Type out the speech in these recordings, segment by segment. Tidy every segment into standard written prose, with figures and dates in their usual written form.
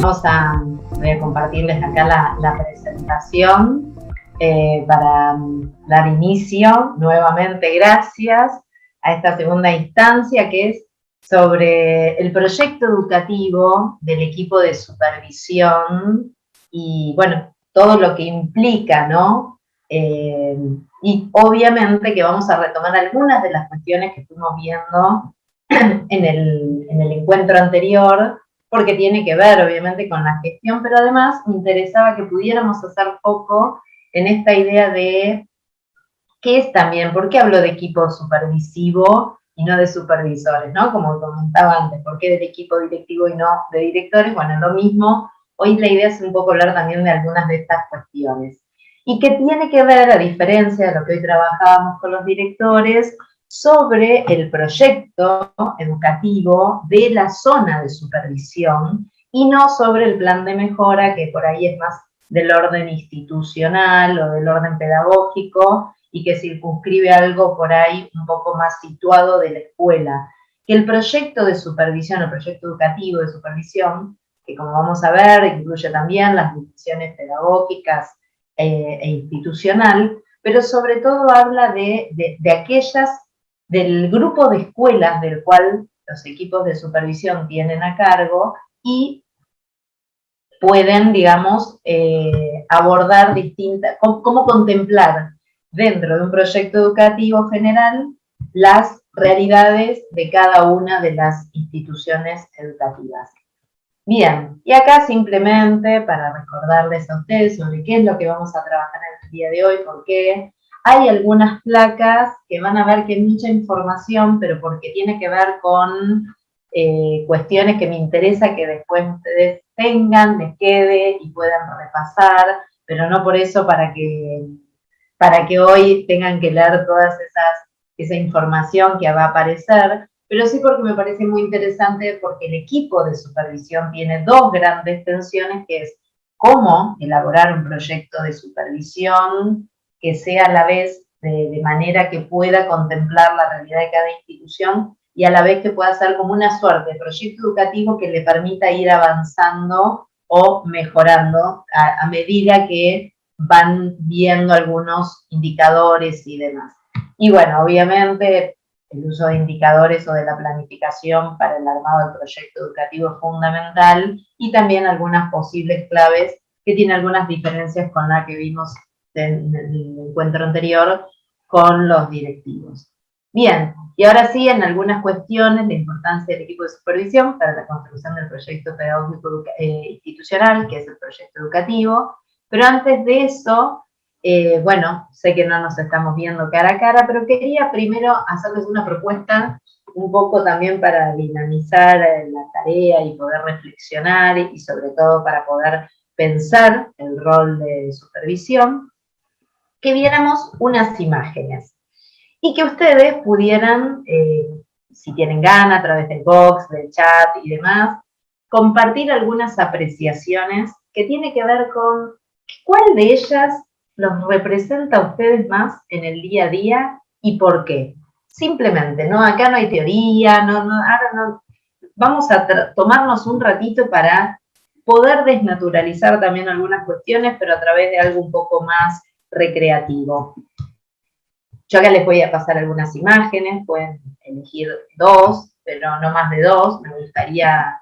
Voy a compartirles acá la presentación para dar inicio. Nuevamente, gracias a esta segunda instancia que es sobre el proyecto educativo del equipo de supervisión y, bueno, todo lo que implica, ¿no? Y obviamente que vamos a retomar algunas de las cuestiones que estuvimos viendo en el encuentro anterior, porque tiene que ver obviamente con la gestión, pero además me interesaba que pudiéramos hacer foco en esta idea de qué es también, ¿por qué hablo de equipo supervisivo y no de supervisores, ¿no? Como comentaba antes, ¿por qué del equipo directivo y no de directores? Bueno, lo mismo, hoy la idea es un poco hablar también de algunas de estas cuestiones. Y que tiene que ver, a diferencia de lo que hoy trabajábamos con los directores, sobre el proyecto educativo de la zona de supervisión y no sobre el plan de mejora, que por ahí es más del orden institucional o del orden pedagógico y que circunscribe algo por ahí un poco más situado de la escuela. Que el proyecto de supervisión, el proyecto educativo de supervisión, que como vamos a ver, incluye también las decisiones pedagógicas e institucional, pero sobre todo habla de aquellas, del grupo de escuelas del cual los equipos de supervisión tienen a cargo y pueden, digamos, abordar distintas, cómo contemplar dentro de un proyecto educativo general las realidades de cada una de las instituciones educativas. Bien, y acá simplemente para recordarles a ustedes sobre qué es lo que vamos a trabajar en el día de hoy, porque hay algunas placas que van a ver que hay mucha información, pero porque tiene que ver con cuestiones que me interesa que después ustedes tengan, les quede y puedan repasar, pero no por eso para que hoy tengan que leer todas esa información que va a aparecer, pero sí porque me parece muy interesante porque el equipo de supervisión tiene dos grandes tensiones, que es cómo elaborar un proyecto de supervisión que sea a la vez de manera que pueda contemplar la realidad de cada institución y a la vez que pueda ser como una suerte de proyecto educativo que le permita ir avanzando o mejorando a medida que van viendo algunos indicadores y demás. Y bueno, obviamente el uso de indicadores o de la planificación para el armado del proyecto educativo es fundamental y también algunas posibles claves que tienen algunas diferencias con la que vimos en el encuentro anterior con los directivos. Bien, y ahora sí, en algunas cuestiones de importancia del equipo de supervisión para la construcción del proyecto pedagógico institucional, que es el proyecto educativo, pero antes de eso, bueno, sé que no nos estamos viendo cara a cara, pero quería primero hacerles una propuesta un poco también para dinamizar la tarea y poder reflexionar y sobre todo para poder pensar el rol de supervisión, que viéramos unas imágenes y que ustedes pudieran, si tienen ganas, a través del box, del chat y demás, compartir algunas apreciaciones que tiene que ver con cuál de ellas los representa a ustedes más en el día a día y por qué. Simplemente, ¿no? Acá no hay teoría, ahora no. Vamos a tomarnos un ratito para poder desnaturalizar también algunas cuestiones, pero a través de algo un poco más recreativo. Yo acá les voy a pasar algunas imágenes, pueden elegir dos, pero no más de dos. Me gustaría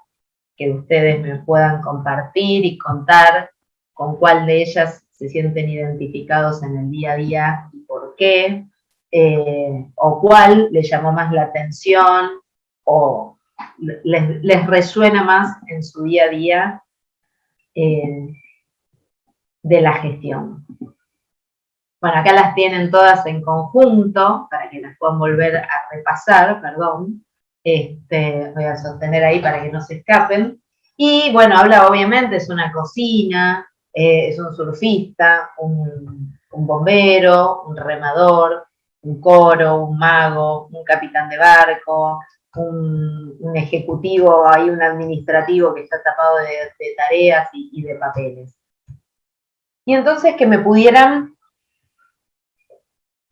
que ustedes me puedan compartir y contar con cuál de ellas se sienten identificados en el día a día y por qué, o cuál les llamó más la atención o les resuena más en su día a día de la gestión. Bueno, acá las tienen todas en conjunto, para que las puedan volver a repasar, perdón. Voy a sostener ahí para que no se escapen. Y bueno, habla obviamente, es una cocina, es un surfista, un bombero, un remador, un coro, un mago, un capitán de barco, un ejecutivo, hay un administrativo que está tapado de tareas y de papeles. Y entonces que me pudieran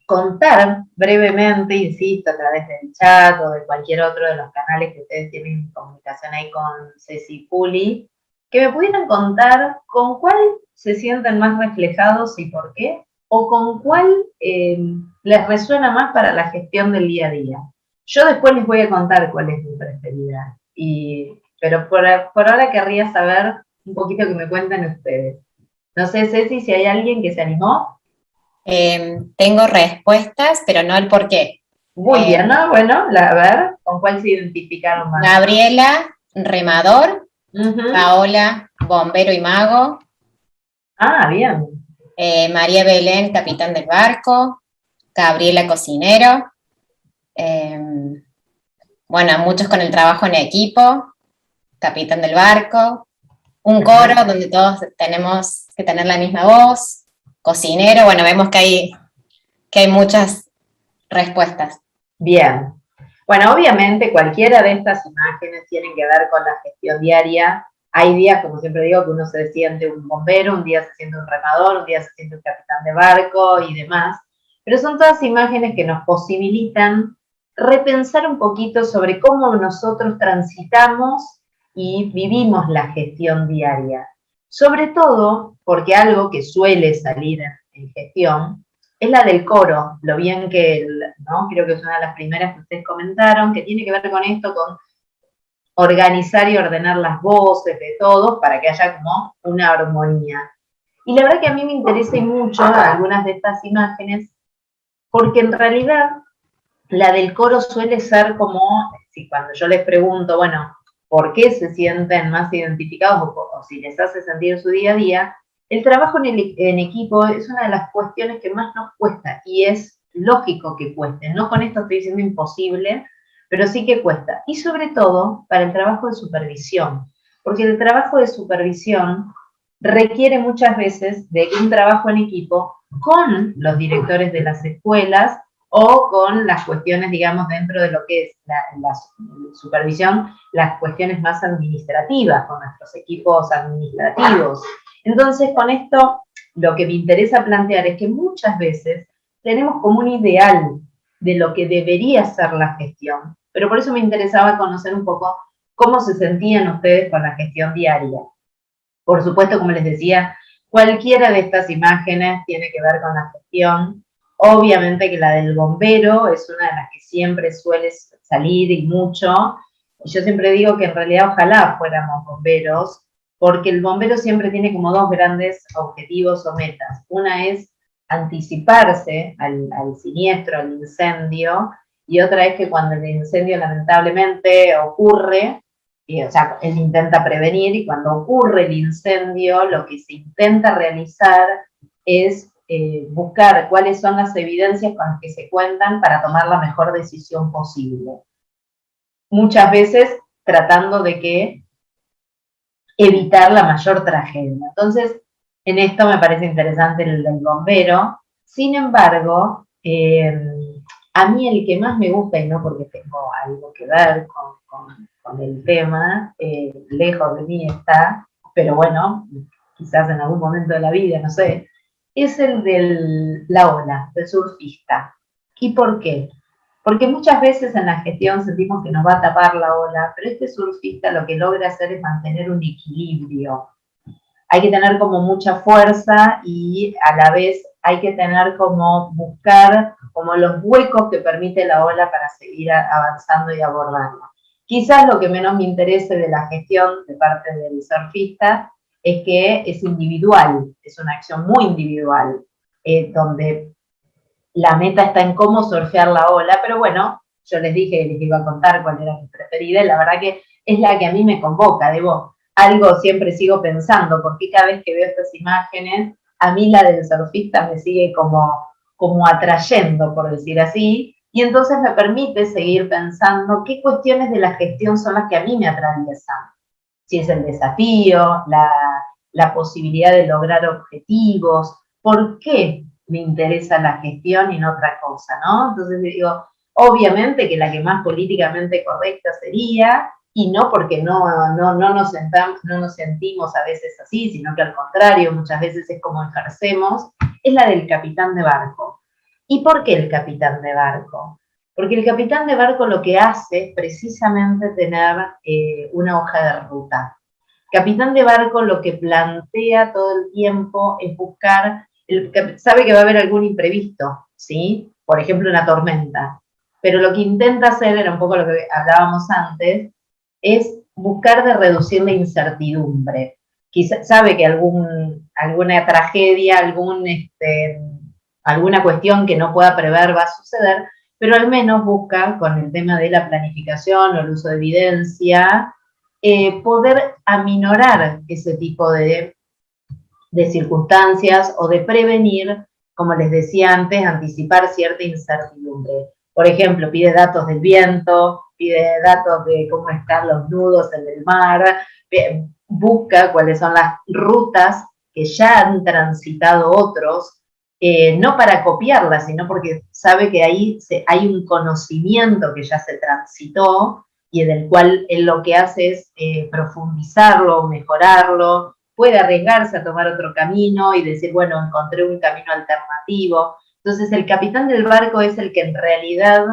contar brevemente, insisto, a través del chat o de cualquier otro de los canales que ustedes tienen en comunicación ahí con Ceci Puli, que me pudieran contar con cuál se sienten más reflejados y por qué, o con cuál les resuena más para la gestión del día a día. Yo después les voy a contar cuál es mi preferida, pero por ahora querría saber un poquito que me cuenten ustedes. No sé, Ceci, si hay alguien que se animó. Tengo respuestas, pero no el por qué. Muy bien, ¿no? Bueno, a ver, ¿con cuál se identificaron más? Gabriela, remador. Paola, bombero y mago. Ah, bien. María Belén, capitán del barco. Gabriela, cocinero. Bueno, muchos con el trabajo en equipo. Capitán del barco. Un coro donde todos tenemos que tener la misma voz. Cocinero, bueno, vemos que hay muchas respuestas. Bien. Bueno, obviamente cualquiera de estas imágenes tienen que ver con la gestión diaria. Hay días, como siempre digo, que uno se siente un bombero, un día se siente un remador, un día se siente un capitán de barco y demás. Pero son todas imágenes que nos posibilitan repensar un poquito sobre cómo nosotros transitamos y vivimos la gestión diaria. Sobre todo porque algo que suele salir en gestión es la del coro, lo bien que, ¿no? Creo que es una de las primeras que ustedes comentaron, que tiene que ver con esto, con organizar y ordenar las voces de todos para que haya como una armonía. Y la verdad que a mí me interesa mucho algunas de estas imágenes, porque en realidad la del coro suele ser como, si cuando yo les pregunto, bueno, ¿por qué se sienten más identificados o si les hace sentir su día a día? El trabajo en equipo es una de las cuestiones que más nos cuesta y es lógico que cueste. No con esto estoy diciendo imposible, pero sí que cuesta. Y sobre todo para el trabajo de supervisión, porque el trabajo de supervisión requiere muchas veces de un trabajo en equipo con los directores de las escuelas o con las cuestiones, digamos, dentro de lo que es la supervisión, las cuestiones más administrativas, con nuestros equipos administrativos. Entonces, con esto, lo que me interesa plantear es que muchas veces tenemos como un ideal de lo que debería ser la gestión, pero por eso me interesaba conocer un poco cómo se sentían ustedes con la gestión diaria. Por supuesto, como les decía, cualquiera de estas imágenes tiene que ver con la gestión. Obviamente que la del bombero es una de las que siempre suele salir y mucho. Y yo siempre digo que en realidad ojalá fuéramos bomberos, porque el bombero siempre tiene como dos grandes objetivos o metas. Una es anticiparse al siniestro, al incendio, y otra es que cuando el incendio lamentablemente ocurre, o sea, él intenta prevenir y cuando ocurre el incendio, lo que se intenta realizar es buscar cuáles son las evidencias con las que se cuentan para tomar la mejor decisión posible. Muchas veces tratando de que evitar la mayor tragedia. Entonces, en esto me parece interesante el del bombero. Sin embargo, a mí el que más me gusta, y no porque tengo algo que ver con el tema, lejos de mí está, pero bueno, quizás en algún momento de la vida, no sé, es el de la ola, del surfista. ¿Y por qué? Porque muchas veces en la gestión sentimos que nos va a tapar la ola, pero este surfista lo que logra hacer es mantener un equilibrio. Hay que tener como mucha fuerza y a la vez hay que tener como buscar como los huecos que permite la ola para seguir avanzando y abordarla. Quizás lo que menos me interese de la gestión de parte del surfista es que es individual, es una acción muy individual, donde la meta está en cómo surfear la ola, pero bueno, yo les dije que les iba a contar cuál era mi preferida y la verdad que es la que a mí me convoca, algo siempre sigo pensando, porque cada vez que veo estas imágenes, a mí la del surfista me sigue como atrayendo, por decir así, y entonces me permite seguir pensando qué cuestiones de la gestión son las que a mí me atraviesan. Si es el desafío, la posibilidad de lograr objetivos, ¿por qué me interesa la gestión y no otra cosa, ¿no? Entonces digo, obviamente que la que más políticamente correcta sería, y no porque no nos sentimos a veces así, sino que al contrario, muchas veces es como ejercemos, es la del capitán de barco. ¿Y por qué el capitán de barco? Porque el capitán de barco lo que hace es precisamente tener una hoja de ruta. Capitán de barco lo que plantea todo el tiempo es buscar, sabe que va a haber algún imprevisto, ¿sí? Por ejemplo, una tormenta. Pero lo que intenta hacer, era un poco lo que hablábamos antes, es buscar de reducir la incertidumbre. Quizá sabe que alguna tragedia, alguna cuestión que no pueda prever va a suceder, pero al menos busca, con el tema de la planificación o el uso de evidencia, poder aminorar ese tipo de circunstancias o de prevenir, como les decía antes, anticipar cierta incertidumbre. Por ejemplo, pide datos del viento, pide datos de cómo están los nudos en el mar, busca cuáles son las rutas que ya han transitado otros, no para copiarlas, sino porque sabe que ahí hay un conocimiento que ya se transitó y del cual él lo que hace es profundizarlo, mejorarlo, puede arriesgarse a tomar otro camino y decir, bueno, encontré un camino alternativo. Entonces el capitán del barco es el que en realidad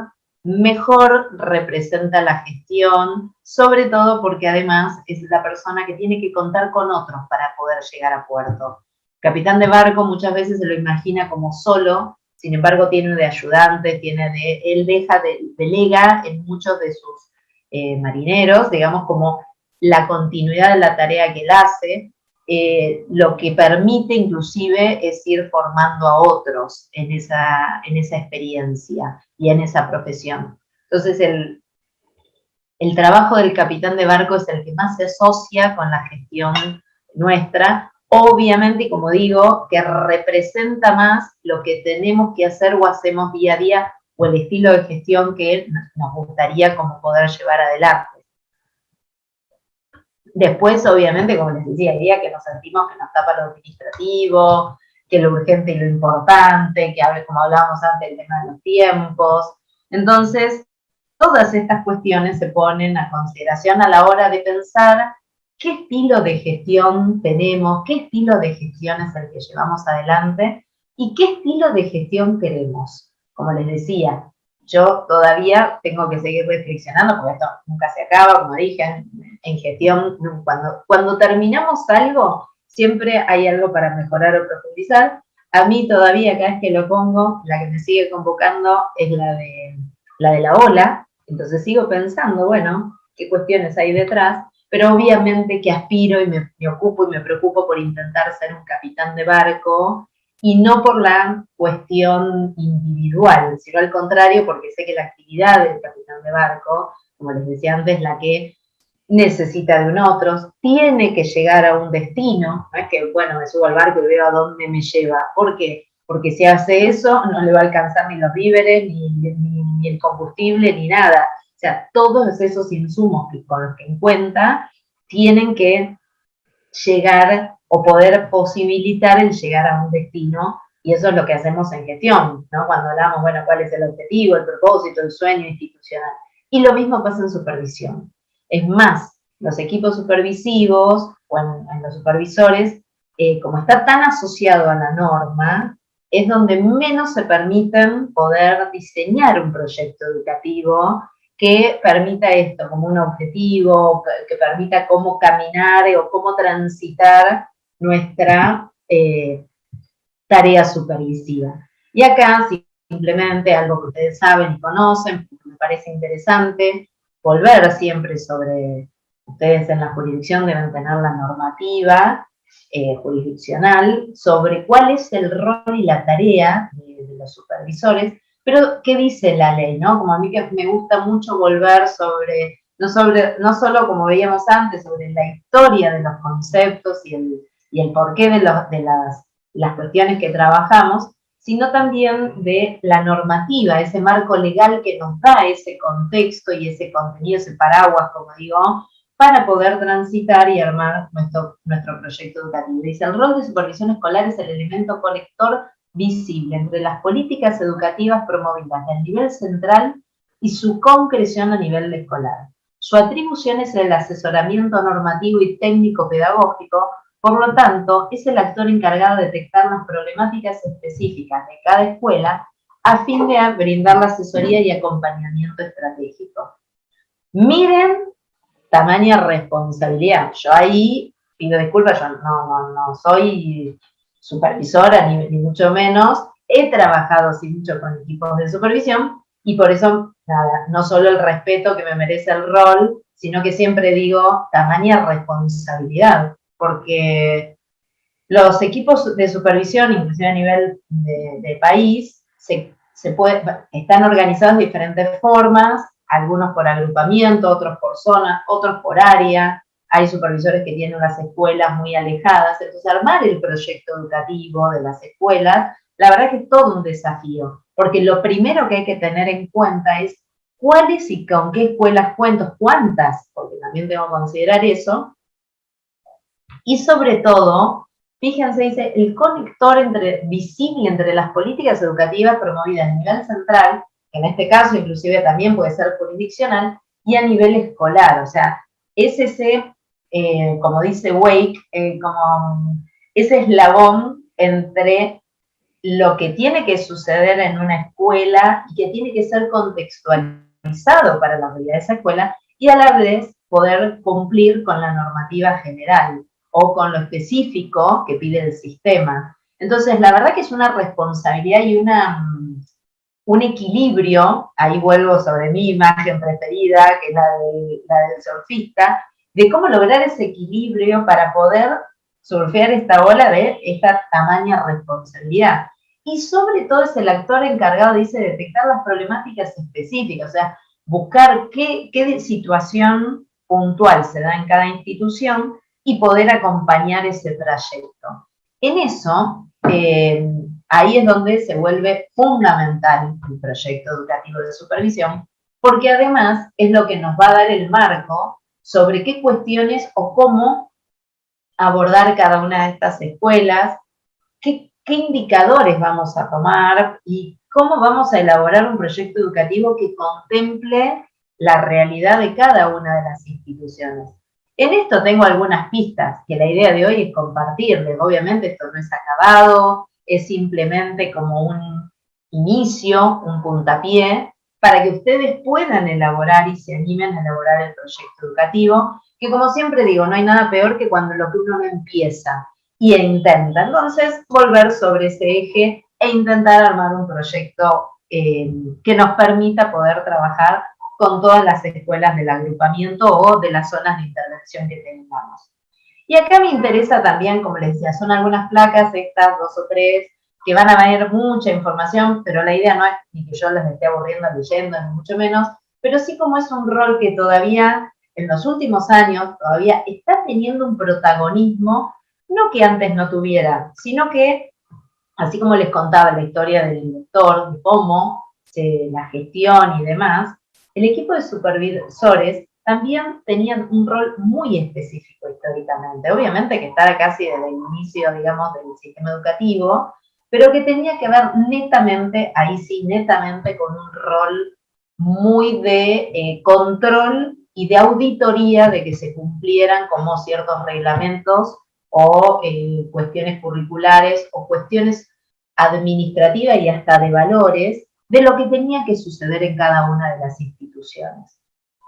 mejor representa la gestión, sobre todo porque además es la persona que tiene que contar con otros para poder llegar a puerto. Capitán de barco muchas veces se lo imagina como solo, sin embargo tiene de ayudante, él delega en muchos de sus marineros, digamos, como la continuidad de la tarea que él hace, lo que permite inclusive es ir formando a otros en esa experiencia y en esa profesión. Entonces el trabajo del capitán de barco es el que más se asocia con la gestión nuestra, obviamente, y como digo, que representa más lo que tenemos que hacer o hacemos día a día, o el estilo de gestión que nos gustaría como poder llevar adelante. Después, obviamente, como les decía, el día que nos sentimos que nos tapa lo administrativo, que lo urgente y lo importante, que como hablábamos antes, el tema de los tiempos. Entonces, todas estas cuestiones se ponen a consideración a la hora de pensar qué estilo de gestión tenemos, qué estilo de gestión es el que llevamos adelante y qué estilo de gestión queremos. Como les decía, yo todavía tengo que seguir reflexionando, porque esto nunca se acaba, como dije, en gestión, cuando terminamos algo, siempre hay algo para mejorar o profundizar. A mí todavía, cada vez que lo pongo, la que me sigue convocando es la de la ola, entonces sigo pensando, bueno, qué cuestiones hay detrás, pero obviamente que aspiro y me ocupo y me preocupo por intentar ser un capitán de barco, y no por la cuestión individual, sino al contrario, porque sé que la actividad del capitán de barco, como les decía antes, la que necesita de un otro, tiene que llegar a un destino, no es que, bueno, me subo al barco y veo a dónde me lleva. ¿Por qué? Porque si hace eso, no le va a alcanzar ni los víveres, ni el combustible, ni nada. O sea, todos esos insumos con los que cuenta tienen que llegar o poder posibilitar el llegar a un destino, y eso es lo que hacemos en gestión, ¿no? Cuando hablamos, bueno, cuál es el objetivo, el propósito, el sueño institucional. Y lo mismo pasa en supervisión. Es más, los equipos supervisivos o en los supervisores, como está tan asociado a la norma, es donde menos se permiten poder diseñar un proyecto educativo que permita esto como un objetivo, que permita cómo caminar o cómo transitar nuestra tarea supervisiva. Y acá simplemente algo que ustedes saben y conocen, me parece interesante, volver siempre sobre, ustedes en la jurisdicción deben tener la normativa jurisdiccional sobre cuál es el rol y la tarea de los supervisores, pero ¿qué dice la ley? ¿No? Como a mí que me gusta mucho volver sobre, no solo como veíamos antes, sobre la historia de los conceptos y el porqué de las cuestiones que trabajamos, sino también de la normativa, ese marco legal que nos da ese contexto y ese contenido, ese paraguas, como digo, para poder transitar y armar nuestro proyecto educativo. Dice, el rol de supervisión escolar es el elemento conector visible entre las políticas educativas promovidas a nivel central y su concreción a nivel escolar. Su atribución es el asesoramiento normativo y técnico-pedagógico, por lo tanto, es el actor encargado de detectar las problemáticas específicas de cada escuela a fin de brindar la asesoría y acompañamiento estratégico. Miren tamaña responsabilidad. Yo ahí pido disculpas, yo no soy supervisora, ni mucho menos. He trabajado sí mucho con equipos de supervisión y por eso, nada, no solo el respeto que me merece el rol, sino que siempre digo tamaña responsabilidad, porque los equipos de supervisión, inclusive a nivel de país, están organizados de diferentes formas, algunos por agrupamiento, otros por zona, otros por área. Hay supervisores que tienen las escuelas muy alejadas, entonces armar el proyecto educativo de las escuelas, la verdad que es todo un desafío, porque lo primero que hay que tener en cuenta es cuáles y con qué escuelas cuento, cuántas, porque también tengo que considerar eso, y sobre todo, fíjense, dice, el conector visible entre las políticas educativas promovidas a nivel central, que en este caso inclusive también puede ser jurisdiccional, y a nivel escolar. O sea, es ese, como dice Wake, como ese eslabón entre lo que tiene que suceder en una escuela y que tiene que ser contextualizado para la realidad de esa escuela y a la vez poder cumplir con la normativa general o con lo específico que pide el sistema. Entonces, la verdad que es una responsabilidad y un equilibrio, ahí vuelvo sobre mi imagen preferida, que es la del surfista, de cómo lograr ese equilibrio para poder surfear esta ola de esta tamaña responsabilidad. Y sobre todo es el actor encargado, dice, de detectar las problemáticas específicas, o sea, buscar qué situación puntual se da en cada institución y poder acompañar ese trayecto. En eso, ahí es donde se vuelve fundamental el proyecto educativo de supervisión, porque además es lo que nos va a dar el marco sobre qué cuestiones o cómo abordar cada una de estas escuelas, qué indicadores vamos a tomar y cómo vamos a elaborar un proyecto educativo que contemple la realidad de cada una de las instituciones. En esto tengo algunas pistas que la idea de hoy es compartirles. Obviamente esto no es acabado, es simplemente como un inicio, un puntapié, para que ustedes puedan elaborar y se animen a elaborar el proyecto educativo, que como siempre digo, no hay nada peor que cuando lo que uno no empieza y intenta entonces volver sobre ese eje e intentar armar un proyecto que nos permita poder trabajar con todas las escuelas del agrupamiento o de las zonas de intervención que tengamos. Y acá me interesa también, como les decía, son algunas placas, estas 2 o 3, que van a ver mucha información, pero la idea no es ni que yo les esté aburriendo leyendo, ni mucho menos, pero sí como es un rol que todavía, en los últimos años, todavía está teniendo un protagonismo, no que antes no tuviera, sino que, así como les contaba la historia del director, de cómo la gestión y demás, el equipo de supervisores también tenían un rol muy específico históricamente. Obviamente que estaba casi desde el inicio, digamos, del sistema educativo, pero que tenía que ver netamente, ahí sí, netamente con un rol muy de control y de auditoría de que se cumplieran como ciertos reglamentos o cuestiones curriculares o cuestiones administrativas y hasta de valores de lo que tenía que suceder en cada una de las instituciones.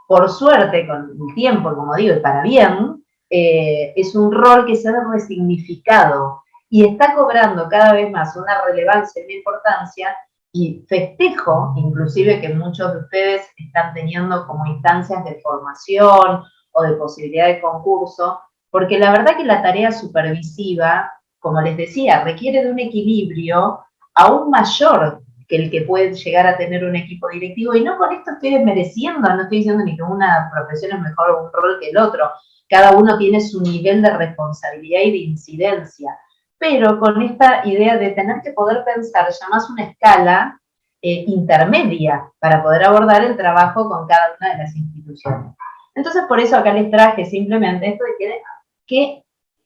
Por suerte, con el tiempo, como digo, y para bien, es un rol que se ha resignificado y está cobrando cada vez más una relevancia y una importancia, y festejo, inclusive, que muchos de ustedes están teniendo como instancias de formación o de posibilidad de concurso, porque la verdad que la tarea supervisiva, como les decía, requiere de un equilibrio aún mayor que el que puede llegar a tener un equipo directivo, y no con esto estoy desmereciendo, no estoy diciendo ni que una profesión es mejor o un rol que el otro, cada uno tiene su nivel de responsabilidad y de incidencia, pero con esta idea de tener que poder pensar ya más una escala intermedia para poder abordar el trabajo con cada una de las instituciones. Entonces, por eso acá les traje simplemente esto de que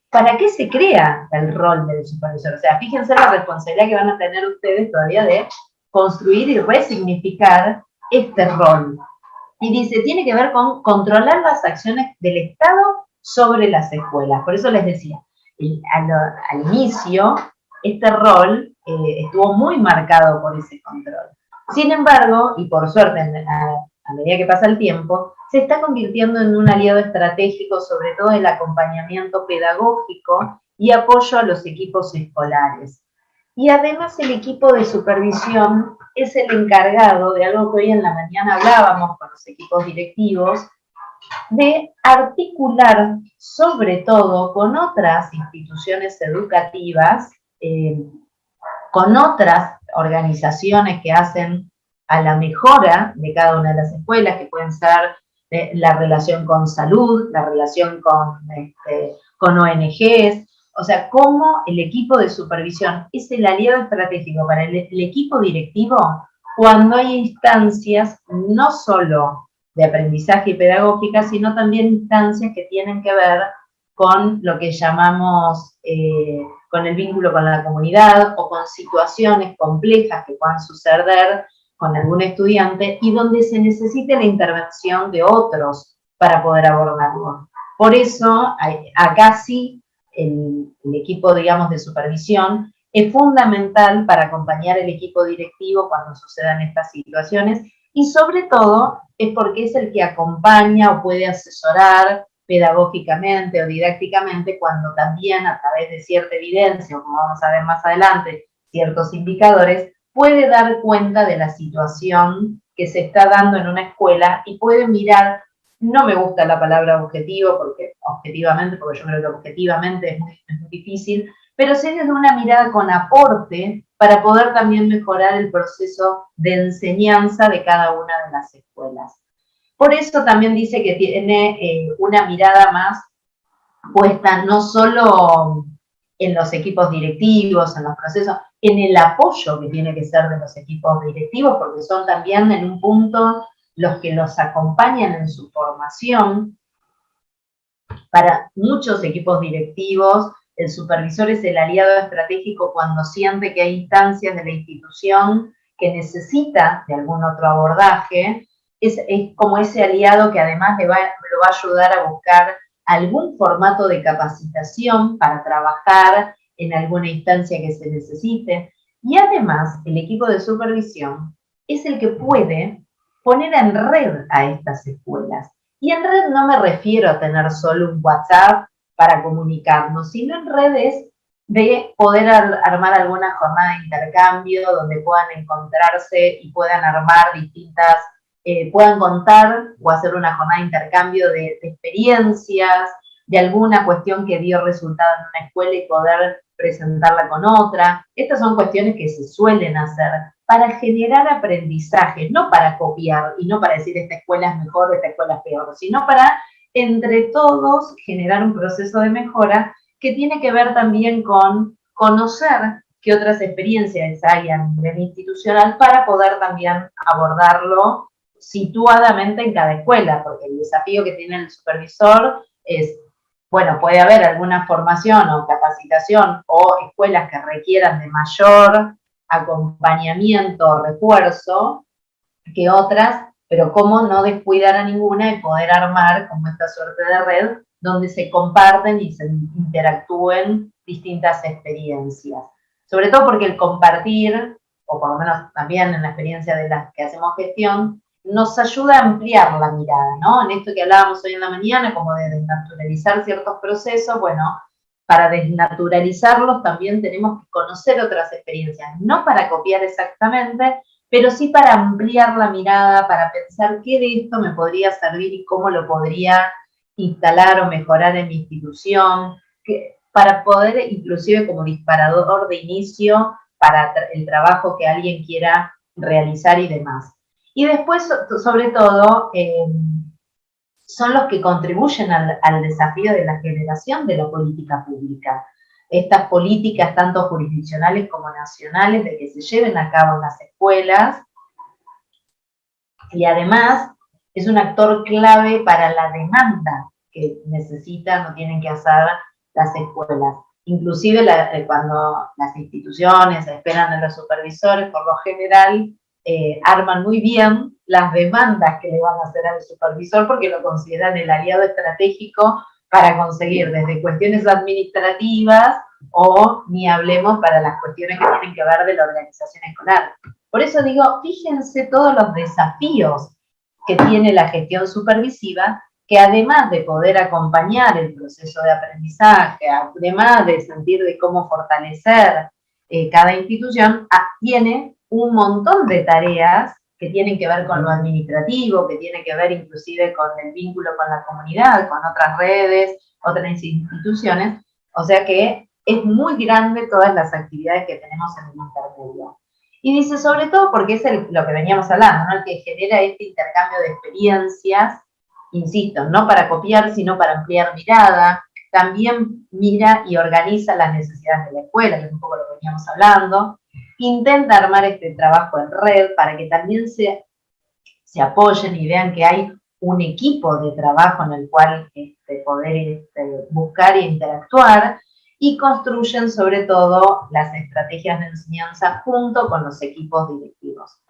¿para qué se crea el rol del supervisor? O sea, fíjense la responsabilidad que van a tener ustedes todavía de construir y resignificar este rol. Y dice, tiene que ver con controlar las acciones del Estado sobre las escuelas. Por eso les decía, al inicio, este rol estuvo muy marcado por ese control. Sin embargo, y por suerte a medida que pasa el tiempo, se está convirtiendo en un aliado estratégico, sobre todo el acompañamiento pedagógico y apoyo a los equipos escolares. Y además el equipo de supervisión es el encargado de algo que hoy en la mañana hablábamos con los equipos directivos, de articular sobre todo con otras instituciones educativas, con otras organizaciones que hacen a la mejora de cada una de las escuelas, que pueden ser la relación con salud, la relación con ONGs, o sea, cómo el equipo de supervisión es el aliado estratégico para el equipo directivo cuando hay instancias no solo de aprendizaje y pedagógica, sino también instancias que tienen que ver con lo que llamamos con el vínculo con la comunidad o con situaciones complejas que puedan suceder con algún estudiante y donde se necesite la intervención de otros para poder abordarlo. Por eso, acá sí, el equipo, digamos, de supervisión es fundamental para acompañar al equipo directivo cuando sucedan estas situaciones y sobre todo es porque es el que acompaña o puede asesorar pedagógicamente o didácticamente cuando también a través de cierta evidencia, o como vamos a ver más adelante, ciertos indicadores, puede dar cuenta de la situación que se está dando en una escuela y puede mirar, no me gusta la palabra objetivo, porque objetivamente, porque yo creo que objetivamente es muy difícil, pero sí desde una mirada con aporte para poder también mejorar el proceso de enseñanza de cada una de las escuelas. Por eso también dice que tiene una mirada más puesta no solo en los equipos directivos, en los procesos, en el apoyo que tiene que ser de los equipos directivos, porque son también en un punto los que los acompañan en su formación. Para muchos equipos directivos, el supervisor es el aliado estratégico cuando siente que hay instancias de la institución que necesita de algún otro abordaje. Es como ese aliado que además lo va a ayudar a buscar algún formato de capacitación para trabajar en alguna instancia que se necesite. Y además, el equipo de supervisión es el que puede poner en red a estas escuelas. Y en red no me refiero a tener solo un WhatsApp para comunicarnos, sino en redes de poder armar alguna jornada de intercambio donde puedan encontrarse y puedan armar distintas, puedan contar o hacer una jornada de intercambio de experiencias, de alguna cuestión que dio resultado en una escuela y poder presentarla con otra. Estas son cuestiones que se suelen hacer para generar aprendizaje, no para copiar y no para decir esta escuela es mejor, esta escuela es peor, sino para entre todos generar un proceso de mejora que tiene que ver también con conocer qué otras experiencias hay a nivel institucional para poder también abordarlo situadamente en cada escuela, porque el desafío que tiene el supervisor es, bueno, puede haber alguna formación o capacitación o escuelas que requieran de mayor acompañamiento o refuerzo que otras, pero cómo no descuidar a ninguna y poder armar como esta suerte de red donde se comparten y se interactúen distintas experiencias. Sobre todo porque el compartir, o por lo menos también en la experiencia de las que hacemos gestión, nos ayuda a ampliar la mirada, ¿no? En esto que hablábamos hoy en la mañana, como de desnaturalizar ciertos procesos, bueno, para desnaturalizarlos también tenemos que conocer otras experiencias, no para copiar exactamente, pero sí para ampliar la mirada, para pensar qué de esto me podría servir y cómo lo podría instalar o mejorar en mi institución, para poder inclusive como disparador de inicio para el trabajo que alguien quiera realizar y demás. Y después, sobre todo, son los que contribuyen al desafío de la generación de la política pública. Estas políticas, tanto jurisdiccionales como nacionales, de que se lleven a cabo en las escuelas, y además es un actor clave para la demanda que necesitan o tienen que hacer las escuelas. Inclusive cuando las instituciones esperan a los supervisores, por lo general, arman muy bien las demandas que le van a hacer al supervisor porque lo consideran el aliado estratégico para conseguir desde cuestiones administrativas o ni hablemos para las cuestiones que tienen que ver de la organización escolar. Por eso digo, fíjense todos los desafíos que tiene la gestión supervisiva, que además de poder acompañar el proceso de aprendizaje, además de sentir de cómo fortalecer cada institución, tiene un montón de tareas que tienen que ver con lo administrativo, que tienen que ver inclusive con el vínculo con la comunidad, con otras redes, otras instituciones, o sea que es muy grande todas las actividades que tenemos en el intermedio. Y dice, sobre todo porque es lo que veníamos hablando, ¿no? El que genera este intercambio de experiencias, insisto, no para copiar, sino para ampliar mirada, también mira y organiza las necesidades de la escuela, que es un poco lo que veníamos hablando, intenta armar este trabajo en red para que también se apoyen y vean que hay un equipo de trabajo en el cual poder buscar e interactuar, y construyen sobre todo las estrategias de enseñanza junto con los equipos directivos.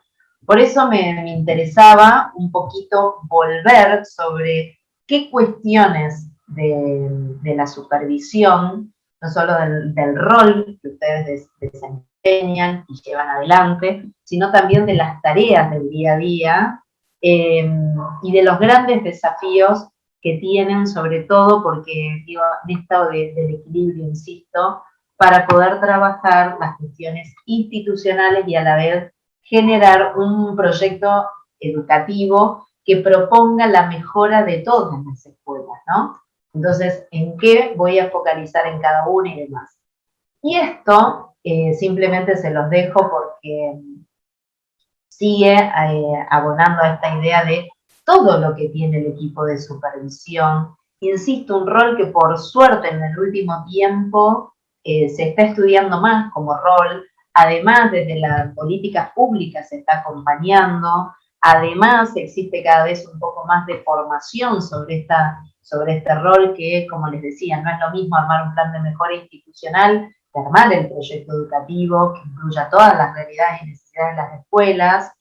Por eso me interesaba un poquito volver sobre qué cuestiones de la supervisión, no solo del rol que ustedes desempeñan y llevan adelante, sino también de las tareas del día a día y de los grandes desafíos que tienen, sobre todo porque, digo, en esto del equilibrio, insisto, para poder trabajar las cuestiones institucionales y a la vez generar un proyecto educativo que proponga la mejora de todas las escuelas, ¿no? Entonces, ¿en qué voy a focalizar en cada una y demás? Y esto simplemente se los dejo porque sigue abonando a esta idea de todo lo que tiene el equipo de supervisión. Insisto, un rol que por suerte en el último tiempo se está estudiando más como rol, además desde las políticas públicas se está acompañando, además existe cada vez un poco más de formación sobre este rol que, como les decía, no es lo mismo armar un plan de mejora institucional que armar el proyecto educativo que incluya todas las realidades y necesidades de las escuelas,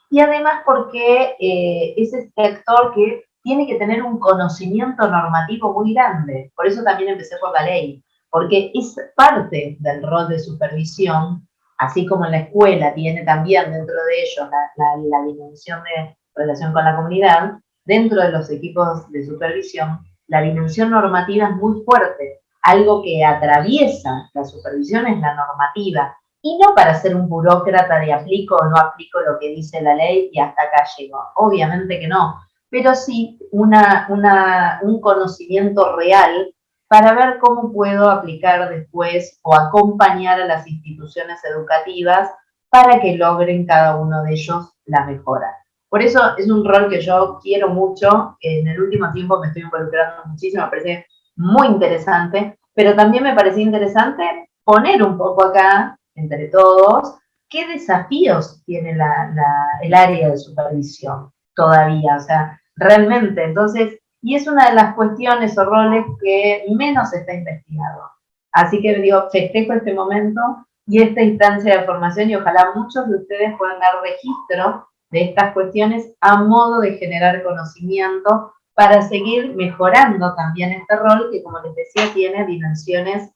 y además porque es este actor que tiene que tener un conocimiento normativo muy grande. Por eso también empecé por la ley, porque es parte del rol de supervisión, así como en la escuela tiene también dentro de ellos la dimensión de relación con la comunidad, dentro de los equipos de supervisión, la dimensión normativa es muy fuerte. Algo que atraviesa la supervisión es la normativa, y no para ser un burócrata de aplico o no aplico lo que dice la ley y hasta acá llego, obviamente que no, pero sí un conocimiento real para ver cómo puedo aplicar después o acompañar a las instituciones educativas para que logren cada uno de ellos la mejora. Por eso es un rol que yo quiero mucho, en el último tiempo me estoy involucrando muchísimo, me parece muy interesante, pero también me parecía interesante poner un poco acá, entre todos, qué desafíos tiene el área de supervisión todavía, o sea, realmente, entonces, y es una de las cuestiones o roles que menos está investigado. Así que digo, festejo este momento y esta instancia de formación y ojalá muchos de ustedes puedan dar registro de estas cuestiones a modo de generar conocimiento para seguir mejorando también este rol que, como les decía, tiene dimensiones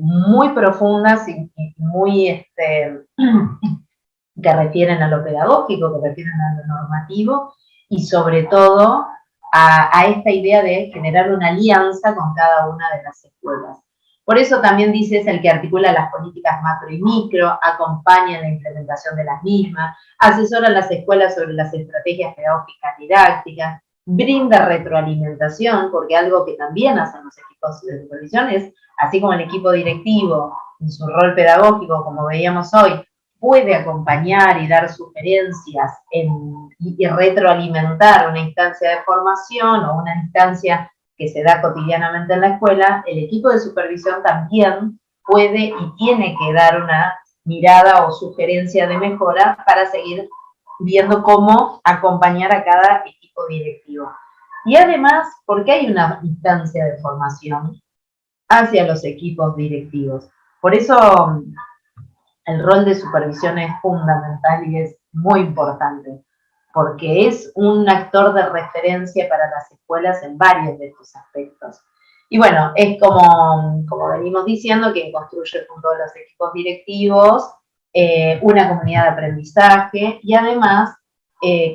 muy profundas y muy que refieren a lo pedagógico, que refieren a lo normativo y sobre todo a esta idea de generar una alianza con cada una de las escuelas. Por eso también dice es el que articula las políticas macro y micro, acompaña en la implementación de las mismas, asesora a las escuelas sobre las estrategias pedagógicas didácticas, brinda retroalimentación, porque algo que también hacen los equipos de supervisión es, así como el equipo directivo en su rol pedagógico, como veíamos hoy, puede acompañar y dar sugerencias y retroalimentar una instancia de formación o una instancia que se da cotidianamente en la escuela, el equipo de supervisión también puede y tiene que dar una mirada o sugerencia de mejora para seguir viendo cómo acompañar a cada equipo directivo. Y además, porque hay una instancia de formación hacia los equipos directivos. Por eso el rol de supervisión es fundamental y es muy importante, porque es un actor de referencia para las escuelas en varios de estos aspectos. Y bueno, es como venimos diciendo, quien construye junto a los equipos directivos una comunidad de aprendizaje y además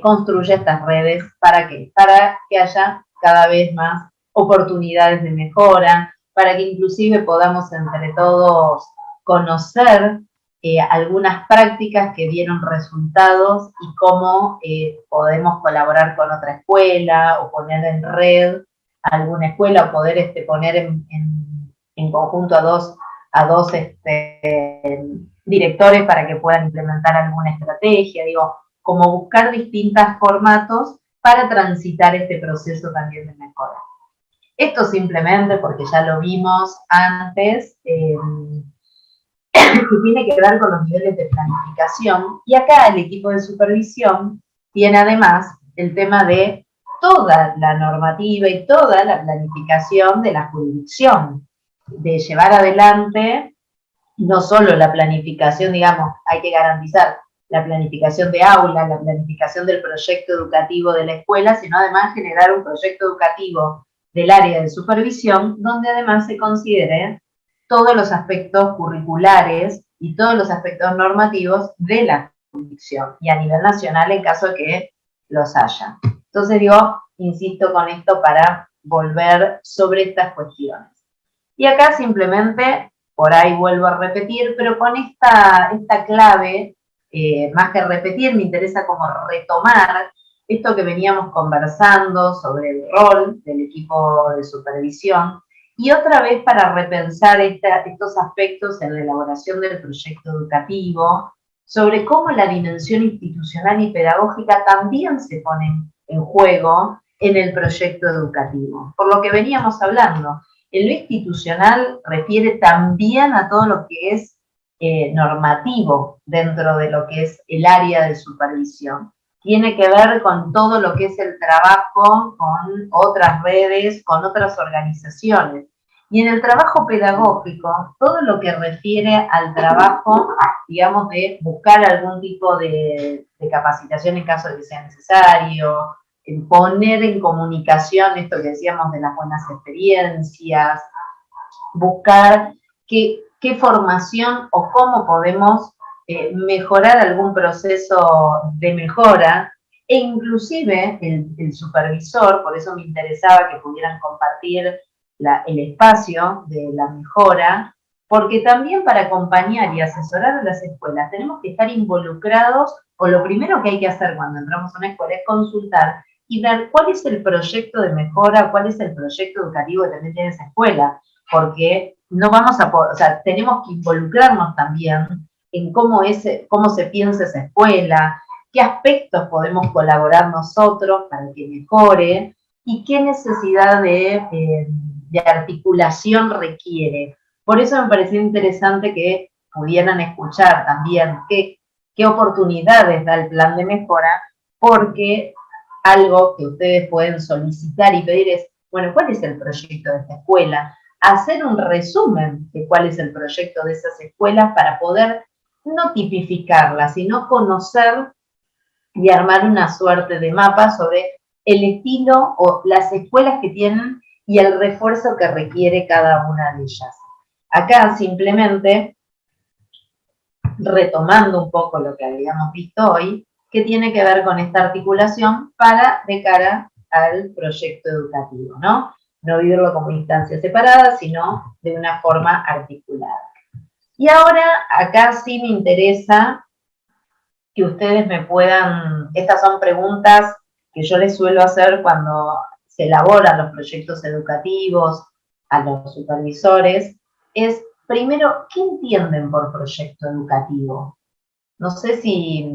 construya estas redes. ¿Para qué? Para que haya cada vez más oportunidades de mejora, para que inclusive podamos entre todos conocer algunas prácticas que dieron resultados y cómo podemos colaborar con otra escuela o poner en red alguna escuela o poder poner en conjunto a dos directores para que puedan implementar alguna estrategia, digo, como buscar distintos formatos para transitar este proceso también de mejora. Esto simplemente porque ya lo vimos antes, que tiene que ver con los niveles de planificación, y acá el equipo de supervisión tiene además el tema de toda la normativa y toda la planificación de la jurisdicción, de llevar adelante no solo la planificación, digamos, hay que garantizar la planificación de aula, la planificación del proyecto educativo de la escuela, sino además generar un proyecto educativo del área de supervisión, donde además se consideren todos los aspectos curriculares y todos los aspectos normativos de la jurisdicción, y a nivel nacional en caso de que los haya. Entonces digo, insisto con esto para volver sobre estas cuestiones. Y acá simplemente, por ahí vuelvo a repetir, pero con esta clave, más que repetir, me interesa como retomar esto que veníamos conversando sobre el rol del equipo de supervisión, y otra vez para repensar estos aspectos en la elaboración del proyecto educativo, sobre cómo la dimensión institucional y pedagógica también se pone en juego en el proyecto educativo. Por lo que veníamos hablando, en lo institucional refiere también a todo lo que es normativo dentro de lo que es el área de supervisión. Tiene que ver con todo lo que es el trabajo con otras redes, con otras organizaciones. Y en el trabajo pedagógico, todo lo que refiere al trabajo, digamos, de buscar algún tipo de capacitación en caso de que sea necesario, poner en comunicación esto que decíamos de las buenas experiencias, buscar qué formación o cómo podemos mejorar algún proceso de mejora, e inclusive el supervisor, por eso me interesaba que pudieran compartir el espacio de la mejora, porque también para acompañar y asesorar a las escuelas tenemos que estar involucrados, o lo primero que hay que hacer cuando entramos a una escuela es consultar y ver cuál es el proyecto de mejora, cuál es el proyecto educativo que también tiene esa escuela, porque no vamos a poder, o sea, tenemos que involucrarnos también en cómo se piensa esa escuela, qué aspectos podemos colaborar nosotros para que mejore y qué necesidad de articulación requiere. Por eso me pareció interesante que pudieran escuchar también qué oportunidades da el plan de mejora, porque algo que ustedes pueden solicitar y pedir es, bueno, ¿cuál es el proyecto de esta escuela? Hacer un resumen de cuál es el proyecto de esas escuelas para poder no tipificarlas, sino conocer y armar una suerte de mapa sobre el estilo o las escuelas que tienen y el refuerzo que requiere cada una de ellas. Acá simplemente, retomando un poco lo que habíamos visto hoy, que tiene que ver con esta articulación de cara al proyecto educativo, ¿no? No vivirlo como instancias separadas, sino de una forma articulada. Y ahora, acá sí me interesa que ustedes me puedan, estas son preguntas que yo les suelo hacer cuando se elaboran los proyectos educativos a los supervisores, es primero, ¿qué entienden por proyecto educativo? No sé si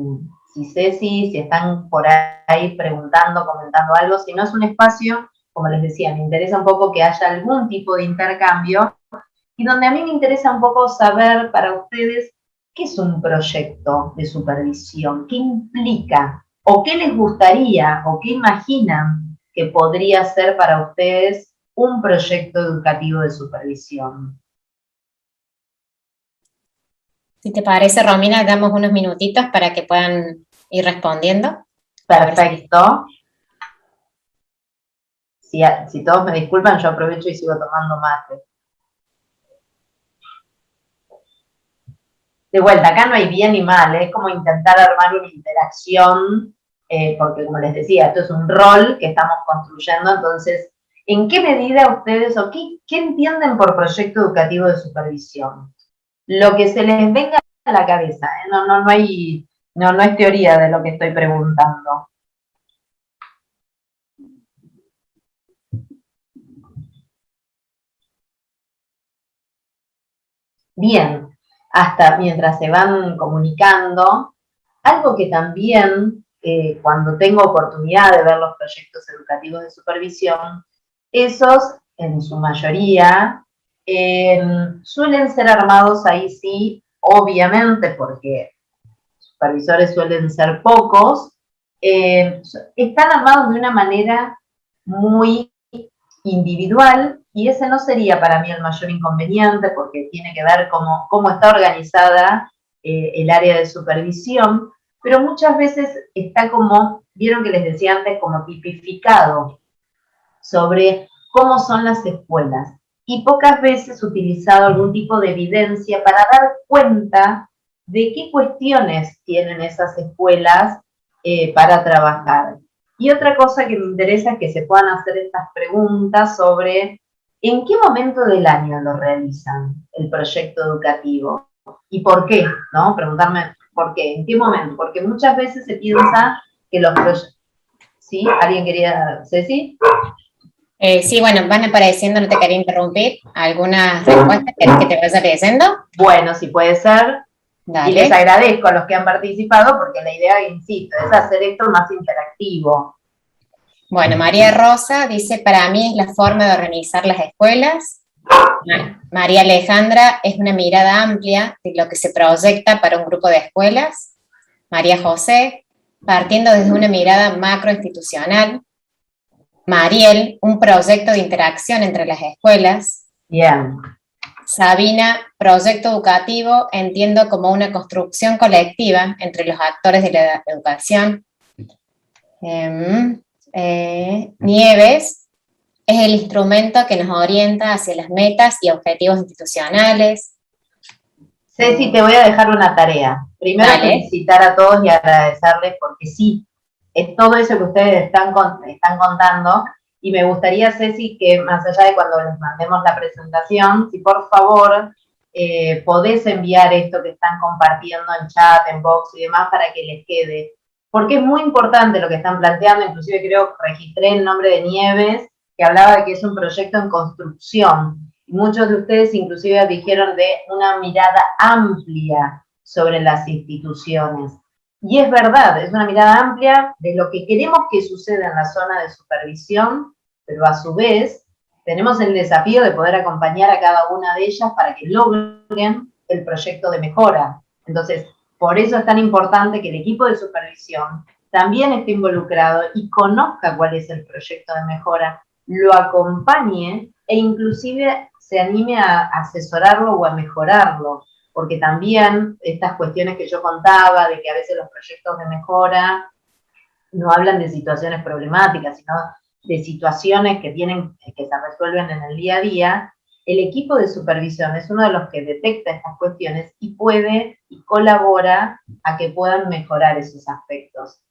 Ceci, si están por ahí preguntando, comentando algo, si no es un espacio, como les decía, me interesa un poco que haya algún tipo de intercambio, y donde a mí me interesa un poco saber para ustedes qué es un proyecto de supervisión, qué implica, o qué les gustaría, o qué imaginan que podría ser para ustedes un proyecto educativo de supervisión. Si te parece, Romina, damos unos minutitos para que puedan ir respondiendo. Perfecto. Si todos me disculpan, yo aprovecho y sigo tomando mate. De vuelta, acá no hay bien ni mal, es como intentar armar una interacción porque como les decía, esto es un rol que estamos construyendo, entonces, ¿en qué medida ustedes o qué entienden por proyecto educativo de supervisión? Lo que se les venga a la cabeza, ¿eh? No es teoría de lo que estoy preguntando. Bien, hasta mientras se van comunicando, algo que también, cuando tengo oportunidad de ver los proyectos educativos de supervisión, esos, en su mayoría, suelen ser armados ahí sí, obviamente, porque supervisores suelen ser pocos, están armados de una manera muy individual, y ese no sería para mí el mayor inconveniente, porque tiene que ver cómo está organizada el área de supervisión, pero muchas veces está como, vieron que les decía antes, como tipificado sobre cómo son las escuelas, y pocas veces utilizado algún tipo de evidencia para dar cuenta de qué cuestiones tienen esas escuelas para trabajar. Y otra cosa que me interesa es que se puedan hacer estas preguntas sobre en qué momento del año lo realizan el proyecto educativo y por qué, ¿no? Preguntarme por qué, en qué momento, porque muchas veces se piensa que los proyectos... ¿Sí? ¿Alguien quería, Ceci? Sí, bueno, van apareciendo, no te quería interrumpir, algunas respuestas. ¿Querés que te vaya leyendo? Bueno, si puede ser. Dale. Y les agradezco a los que han participado porque la idea, insisto, es hacer esto más interactivo. Bueno, María Rosa dice, para mí es la forma de organizar las escuelas. María Alejandra, es una mirada amplia de lo que se proyecta para un grupo de escuelas. María José, partiendo desde una mirada macroinstitucional. Mariel, un proyecto de interacción entre las escuelas. Bien. Sabina, proyecto educativo, entiendo como una construcción colectiva entre los actores de la educación. Nieves, es el instrumento que nos orienta hacia las metas y objetivos institucionales. Ceci, te voy a dejar una tarea. Primero, felicitar a todos y agradecerles porque sí, es todo eso que ustedes están contando, y me gustaría, Ceci, que más allá de cuando les mandemos la presentación, si por favor podés enviar esto que están compartiendo en chat, en box y demás para que les quede, porque es muy importante lo que están planteando. Inclusive creo que registré el nombre de Nieves, que hablaba de que es un proyecto en construcción. Muchos de ustedes inclusive dijeron de una mirada amplia sobre las instituciones. Y es verdad, es una mirada amplia de lo que queremos que suceda en la zona de supervisión, pero a su vez tenemos el desafío de poder acompañar a cada una de ellas para que logren el proyecto de mejora. Entonces, por eso es tan importante que el equipo de supervisión también esté involucrado y conozca cuál es el proyecto de mejora, lo acompañe e inclusive se anime a asesorarlo o a mejorarlo, porque también estas cuestiones que yo contaba, de que a veces los proyectos de mejora no hablan de situaciones problemáticas, sino de situaciones que se resuelven en el día a día, el equipo de supervisión es uno de los que detecta estas cuestiones y puede y colabora a que puedan mejorar esos aspectos.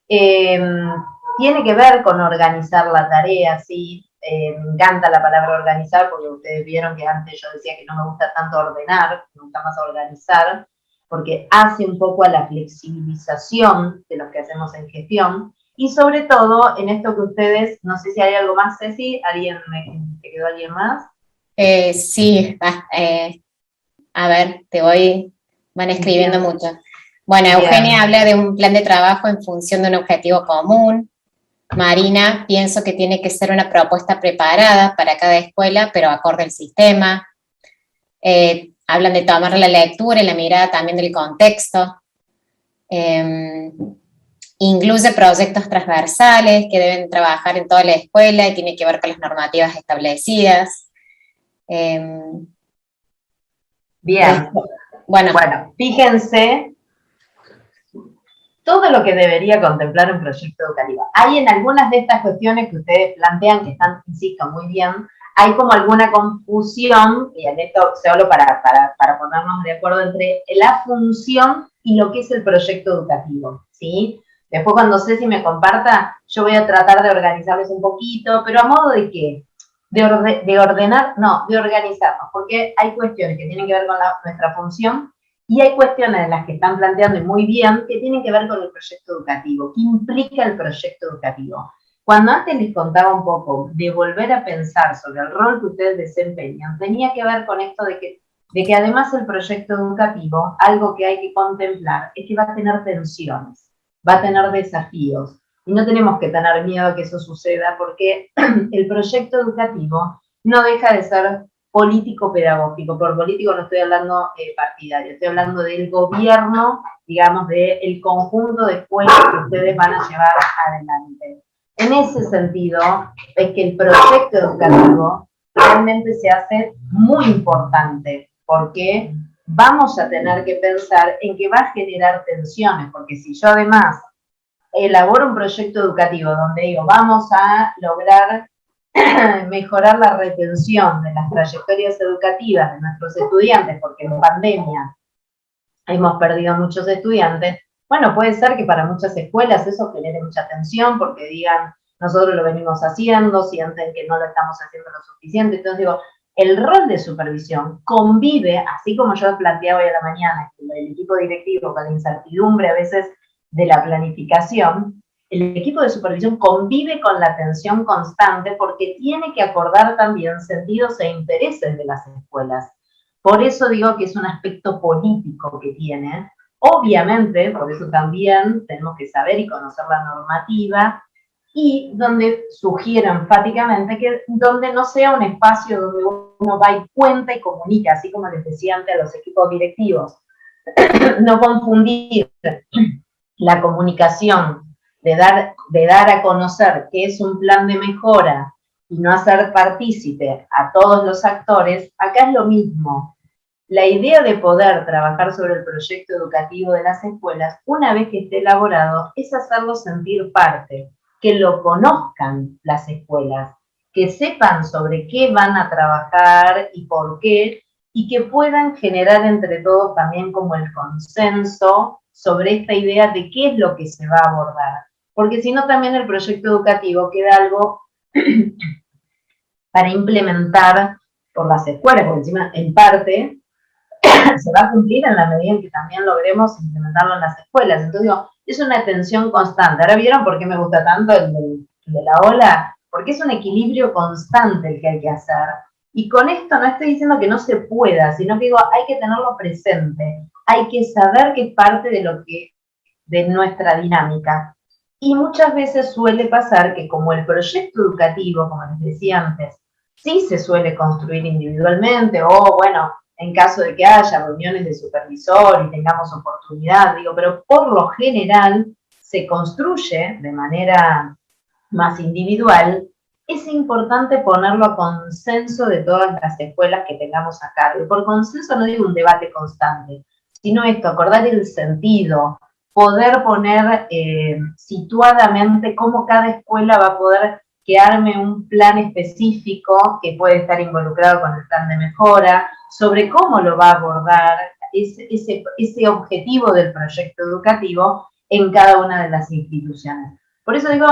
Tiene que ver con organizar la tarea, sí. Me encanta la palabra organizar, porque ustedes vieron que antes yo decía que no me gusta tanto ordenar, me gusta más organizar, porque hace un poco a la flexibilización de lo que hacemos en gestión, y sobre todo en esto que ustedes, no sé si hay algo más, Ceci, ¿te quedó alguien más? Sí, a ver, van escribiendo mucho. Bueno, Eugenia habla de un plan de trabajo en función de un objetivo común. Marina, pienso que tiene que ser una propuesta preparada para cada escuela, pero acorde al sistema. Hablan de tomar la lectura y la mirada también del contexto. Incluye proyectos transversales que deben trabajar en toda la escuela y tiene que ver con las normativas establecidas. Bien. Bueno, fíjense todo lo que debería contemplar un proyecto educativo. Hay en algunas de estas cuestiones que ustedes plantean, que están, insisto, muy bien, hay como alguna confusión, y en esto solo para ponernos de acuerdo entre la función y lo que es el proyecto educativo, ¿sí? Después cuando Ceci me comparta, yo voy a tratar de organizarles un poquito, pero ¿a modo de qué? De ordenar, no, de organizarnos, porque hay cuestiones que tienen que ver con nuestra función y hay cuestiones de las que están planteando y muy bien que tienen que ver con el proyecto educativo. ¿Qué implica el proyecto educativo? Cuando antes les contaba un poco de volver a pensar sobre el rol que ustedes desempeñan, tenía que ver con esto de que además el proyecto educativo, algo que hay que contemplar, es que va a tener tensiones, va a tener desafíos. Y no tenemos que tener miedo a que eso suceda porque el proyecto educativo no deja de ser político-pedagógico. Por político no estoy hablando partidario, estoy hablando del gobierno, digamos, del conjunto de escuelas que ustedes van a llevar adelante. En ese sentido, es que el proyecto educativo realmente se hace muy importante, porque vamos a tener que pensar en que va a generar tensiones, porque si yo además elaboro un proyecto educativo donde digo, vamos a lograr mejorar la retención de las trayectorias educativas de nuestros estudiantes, porque en pandemia hemos perdido muchos estudiantes, bueno, puede ser que para muchas escuelas eso genere mucha tensión, porque digan, nosotros lo venimos haciendo, sienten que no lo estamos haciendo lo suficiente. Entonces digo, el rol de supervisión convive, así como yo planteaba hoy a la mañana, el equipo directivo con la incertidumbre a veces de la planificación, el equipo de supervisión convive con la tensión constante porque tiene que acordar también sentidos e intereses de las escuelas. Por eso digo que es un aspecto político que tiene. Obviamente, por eso también tenemos que saber y conocer la normativa, y donde sugiero enfáticamente que donde no sea un espacio donde uno va y cuenta y comunica, así como les decía antes a los equipos directivos, no confundir la comunicación de dar a conocer qué es un plan de mejora y no hacer partícipe a todos los actores. Acá es lo mismo. La idea de poder trabajar sobre el proyecto educativo de las escuelas, una vez que esté elaborado, es hacerlo sentir parte, que lo conozcan las escuelas, que sepan sobre qué van a trabajar y por qué, y que puedan generar entre todos también como el consenso sobre esta idea de qué es lo que se va a abordar. Porque si no, también el proyecto educativo queda algo para implementar por las escuelas, porque encima, en parte, se va a cumplir en la medida en que también logremos implementarlo en las escuelas. Entonces digo, es una tensión constante. Ahora vieron por qué me gusta tanto el de la ola, porque es un equilibrio constante el que hay que hacer. Y con esto no estoy diciendo que no se pueda, sino que digo, hay que tenerlo presente, hay que saber que es parte de nuestra dinámica. Y muchas veces suele pasar que como el proyecto educativo, como les decía antes, sí se suele construir individualmente, o bueno, en caso de que haya reuniones de supervisor y tengamos oportunidad, digo, pero por lo general se construye de manera más individual. Es importante ponerlo a consenso de todas las escuelas que tengamos a cargo. Y por consenso no digo un debate constante, sino esto, acordar el sentido, poder poner situadamente cómo cada escuela va a poder que arme un plan específico que puede estar involucrado con el plan de mejora, sobre cómo lo va a abordar ese objetivo del proyecto educativo en cada una de las instituciones. Por eso digo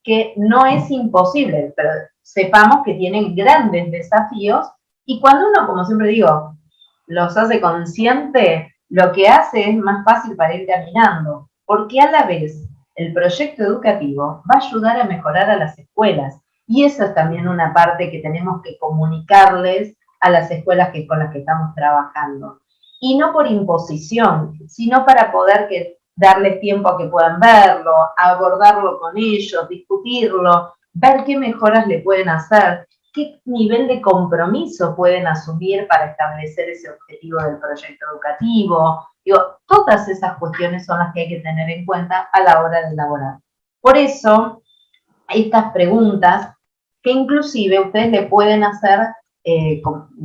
que no es imposible, pero sepamos que tienen grandes desafíos y cuando uno, como siempre digo, los hace consciente, lo que hace es más fácil para ir caminando, porque a la vez el proyecto educativo va a ayudar a mejorar a las escuelas. Y esa es también una parte que tenemos que comunicarles a las escuelas con las que estamos trabajando. Y no por imposición, sino para poder darles tiempo a que puedan verlo, abordarlo con ellos, discutirlo, ver qué mejoras le pueden hacer, qué nivel de compromiso pueden asumir para establecer ese objetivo del proyecto educativo. Digo, todas esas cuestiones son las que hay que tener en cuenta a la hora de elaborar. Por eso, estas preguntas que inclusive ustedes le pueden hacer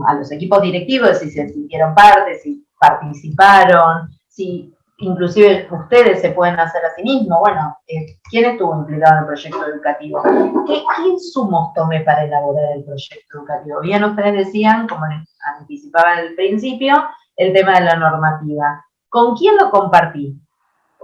a los equipos directivos, si se sintieron parte, si participaron, si inclusive ustedes se pueden hacer a sí mismos. Bueno, ¿quién estuvo implicado en el proyecto educativo? ¿Qué insumos tomé para elaborar el proyecto educativo? Bien, ustedes decían, como les anticipaba al principio, el tema de la normativa. ¿Con quién lo compartí?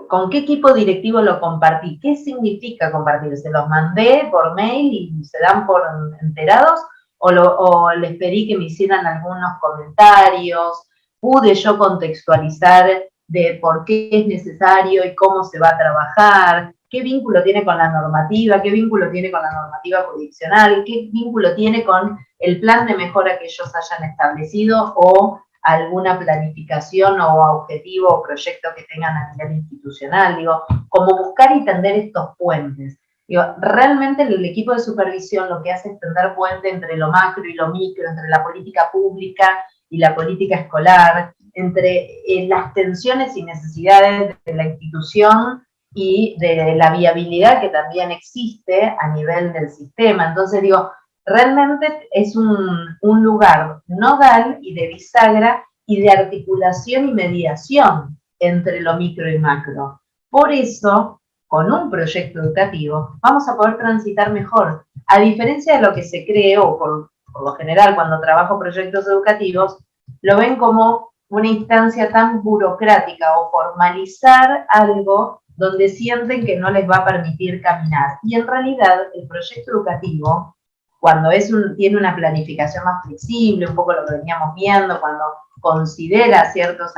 ¿Con qué equipo directivo lo compartí? ¿Qué significa compartir? ¿Se los mandé por mail y se dan por enterados? ¿O les pedí que me hicieran algunos comentarios? ¿Pude yo contextualizar de por qué es necesario y cómo se va a trabajar? ¿Qué vínculo tiene con la normativa? ¿Qué vínculo tiene con la normativa jurisdiccional? ¿Qué vínculo tiene con el plan de mejora que ellos hayan establecido o alguna planificación o objetivo o proyecto que tengan a nivel institucional? Digo, como buscar y tender estos puentes. Digo, realmente el equipo de supervisión lo que hace es tender puente entre lo macro y lo micro, entre la política pública y la política escolar, entre las tensiones y necesidades de la institución y de la viabilidad que también existe a nivel del sistema. Entonces digo, realmente es un lugar nodal y de bisagra y de articulación y mediación entre lo micro y macro. Por eso, con un proyecto educativo, vamos a poder transitar mejor. A diferencia de lo que se cree, o por lo general cuando trabajo proyectos educativos, lo ven como una instancia tan burocrática o formalizar algo donde sienten que no les va a permitir caminar. Y en realidad el proyecto educativo, cuando tiene una planificación más flexible, un poco lo que veníamos viendo, cuando considera ciertos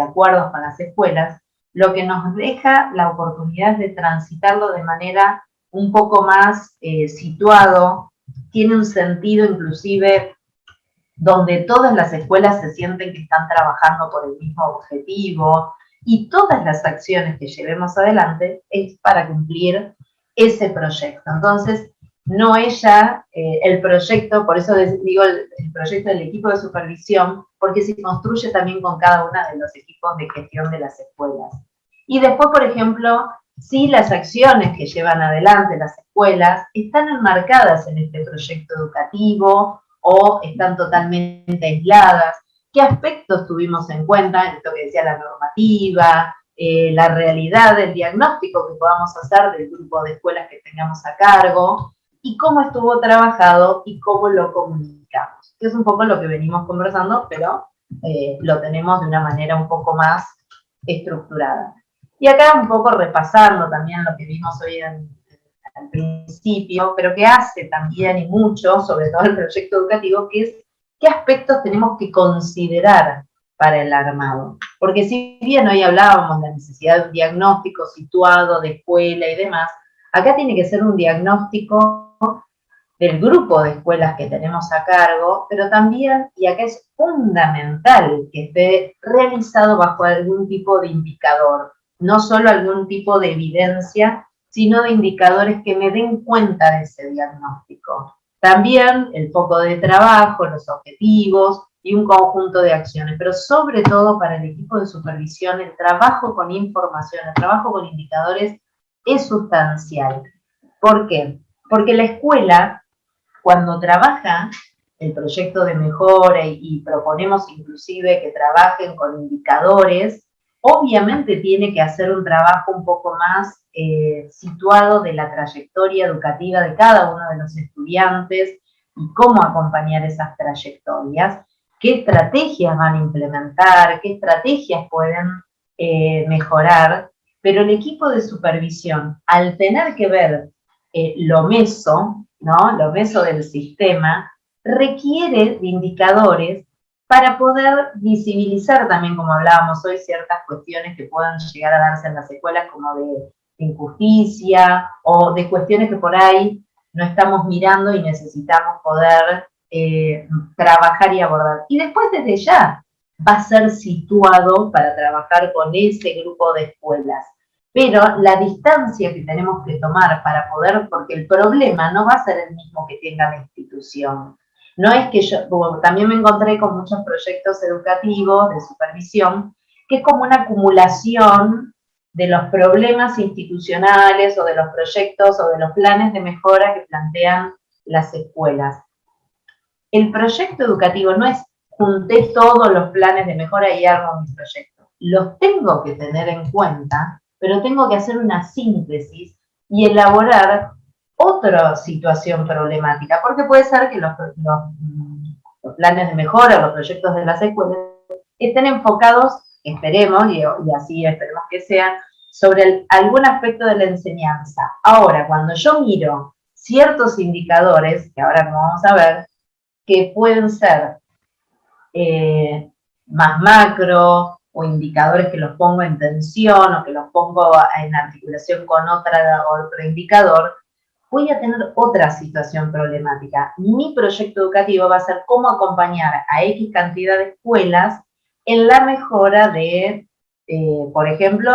acuerdos con las escuelas, lo que nos deja la oportunidad de transitarlo de manera un poco más situado, tiene un sentido inclusive donde todas las escuelas se sienten que están trabajando por el mismo objetivo y todas las acciones que llevemos adelante es para cumplir ese proyecto. Entonces, no es ya el proyecto, por eso digo el proyecto del equipo de supervisión, porque se construye también con cada uno de los equipos de gestión de las escuelas. Y después, por ejemplo, si las acciones que llevan adelante las escuelas están enmarcadas en este proyecto educativo o están totalmente aisladas, qué aspectos tuvimos en cuenta en esto que decía la normativa, la realidad del diagnóstico que podamos hacer del grupo de escuelas que tengamos a cargo, y cómo estuvo trabajado y cómo lo comunicamos. Que es un poco lo que venimos conversando, pero lo tenemos de una manera un poco más estructurada. Y acá un poco repasando también lo que vimos hoy al principio, pero que hace también y mucho, sobre todo el proyecto educativo, que es qué aspectos tenemos que considerar para el armado. Porque si bien hoy hablábamos de la necesidad de un diagnóstico situado de escuela y demás, acá tiene que ser un diagnóstico del grupo de escuelas que tenemos a cargo, pero también, y acá es fundamental que esté realizado bajo algún tipo de indicador, no solo algún tipo de evidencia, sino de indicadores que me den cuenta de ese diagnóstico. También el foco de trabajo, los objetivos y un conjunto de acciones, pero sobre todo para el equipo de supervisión, el trabajo con información, el trabajo con indicadores es sustancial. ¿Por qué? Porque la escuela, cuando trabaja el proyecto de mejora y proponemos inclusive que trabajen con indicadores, obviamente tiene que hacer un trabajo un poco más situado de la trayectoria educativa de cada uno de los estudiantes y cómo acompañar esas trayectorias, qué estrategias van a implementar, qué estrategias pueden mejorar, pero el equipo de supervisión, al tener que ver lo meso, ¿no? Lo meso del sistema, requiere de indicadores para poder visibilizar también, como hablábamos hoy, ciertas cuestiones que puedan llegar a darse en las escuelas como de injusticia o de cuestiones que por ahí no estamos mirando y necesitamos poder trabajar y abordar. Y después desde ya va a ser situado para trabajar con ese grupo de escuelas. Pero la distancia que tenemos que tomar para poder, porque el problema no va a ser el mismo que tenga la institución. No es que yo, también me encontré con muchos proyectos educativos de supervisión, que es como una acumulación de los problemas institucionales o de los proyectos o de los planes de mejora que plantean las escuelas. El proyecto educativo no es junté todos los planes de mejora y armo mi proyecto. Los tengo que tener en cuenta, pero tengo que hacer una síntesis y elaborar otra situación problemática, porque puede ser que los planes de mejora, los proyectos de las escuelas, estén enfocados, esperemos, y así esperemos que sean, sobre algún aspecto de la enseñanza. Ahora, cuando yo miro ciertos indicadores, que ahora vamos a ver, que pueden ser más macro, o indicadores que los pongo en tensión, o que los pongo en articulación con otro indicador, voy a tener otra situación problemática. Mi proyecto educativo va a ser cómo acompañar a X cantidad de escuelas en la mejora de, por ejemplo,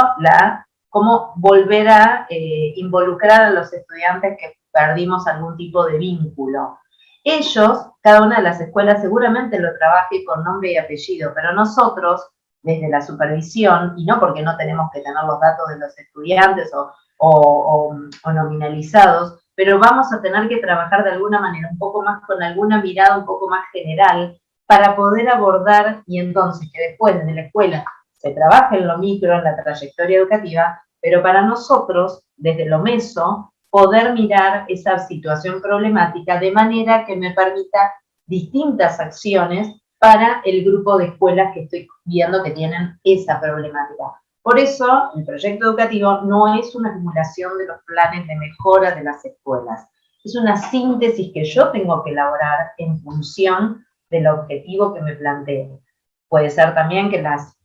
cómo volver a involucrar a los estudiantes que perdimos algún tipo de vínculo. Ellos, cada una de las escuelas seguramente lo trabaje con nombre y apellido, pero nosotros, desde la supervisión, y no porque no tenemos que tener los datos de los estudiantes o nominalizados, pero vamos a tener que trabajar de alguna manera un poco más con alguna mirada un poco más general para poder abordar y entonces que después desde la escuela se trabaje en lo micro, en la trayectoria educativa, pero para nosotros, desde lo meso, poder mirar esa situación problemática de manera que me permita distintas acciones para el grupo de escuelas que estoy viendo que tienen esa problemática. Por eso, el proyecto educativo no es una acumulación de los planes de mejora de las escuelas. Es una síntesis que yo tengo que elaborar en función del objetivo que me planteo. Puede ser también que las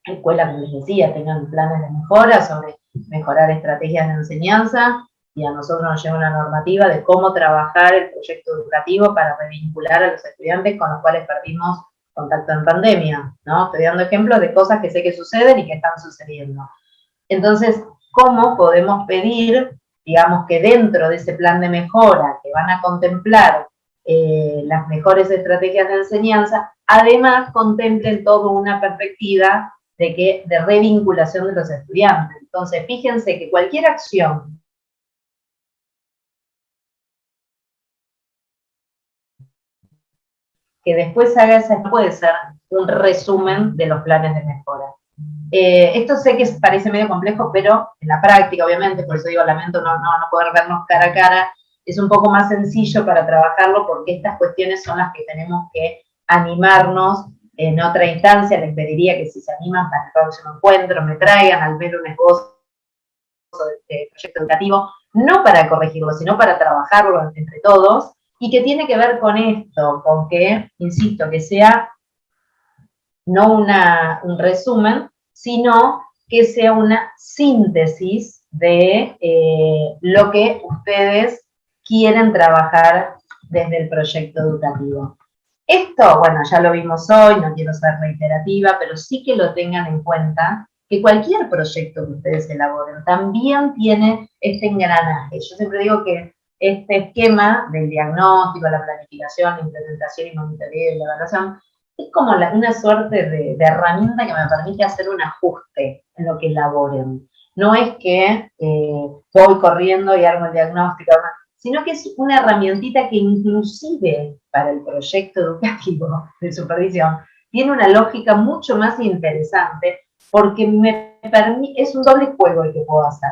escuelas, como les decía, tengan planes de mejora sobre mejorar estrategias de enseñanza, y a nosotros nos llega una normativa de cómo trabajar el proyecto educativo para revincular a los estudiantes con los cuales perdimos contacto en pandemia, ¿no? Estoy dando ejemplos de cosas que sé que suceden y que están sucediendo. Entonces, ¿cómo podemos pedir, digamos, que dentro de ese plan de mejora que van a contemplar las mejores estrategias de enseñanza, además contemplen toda una perspectiva de revinculación de los estudiantes? Entonces, fíjense que cualquier acción que después haga esa puede ser un resumen de los planes de mejora. Esto sé que parece medio complejo, pero en la práctica, obviamente, por eso digo, lamento no poder vernos cara a cara, es un poco más sencillo para trabajarlo porque estas cuestiones son las que tenemos que animarnos en otra instancia. Les pediría que si se animan para el próximo encuentro me traigan al menos un esbozo de proyecto educativo, no para corregirlo, sino para trabajarlo entre todos, y que tiene que ver con esto, con que, insisto, que sea no un resumen, sino que sea una síntesis de lo que ustedes quieren trabajar desde el proyecto educativo. Esto, bueno, ya lo vimos hoy, no quiero ser reiterativa, pero sí que lo tengan en cuenta, que cualquier proyecto que ustedes elaboren también tiene este engranaje. Yo siempre digo que este esquema del diagnóstico, la planificación, la implementación y monitoreo y la evaluación es como una suerte de herramienta que me permite hacer un ajuste en lo que elaboren. No es que voy corriendo y armo el diagnóstico, sino que es una herramientita que inclusive para el proyecto educativo de supervisión tiene una lógica mucho más interesante porque es un doble juego el que puedo hacer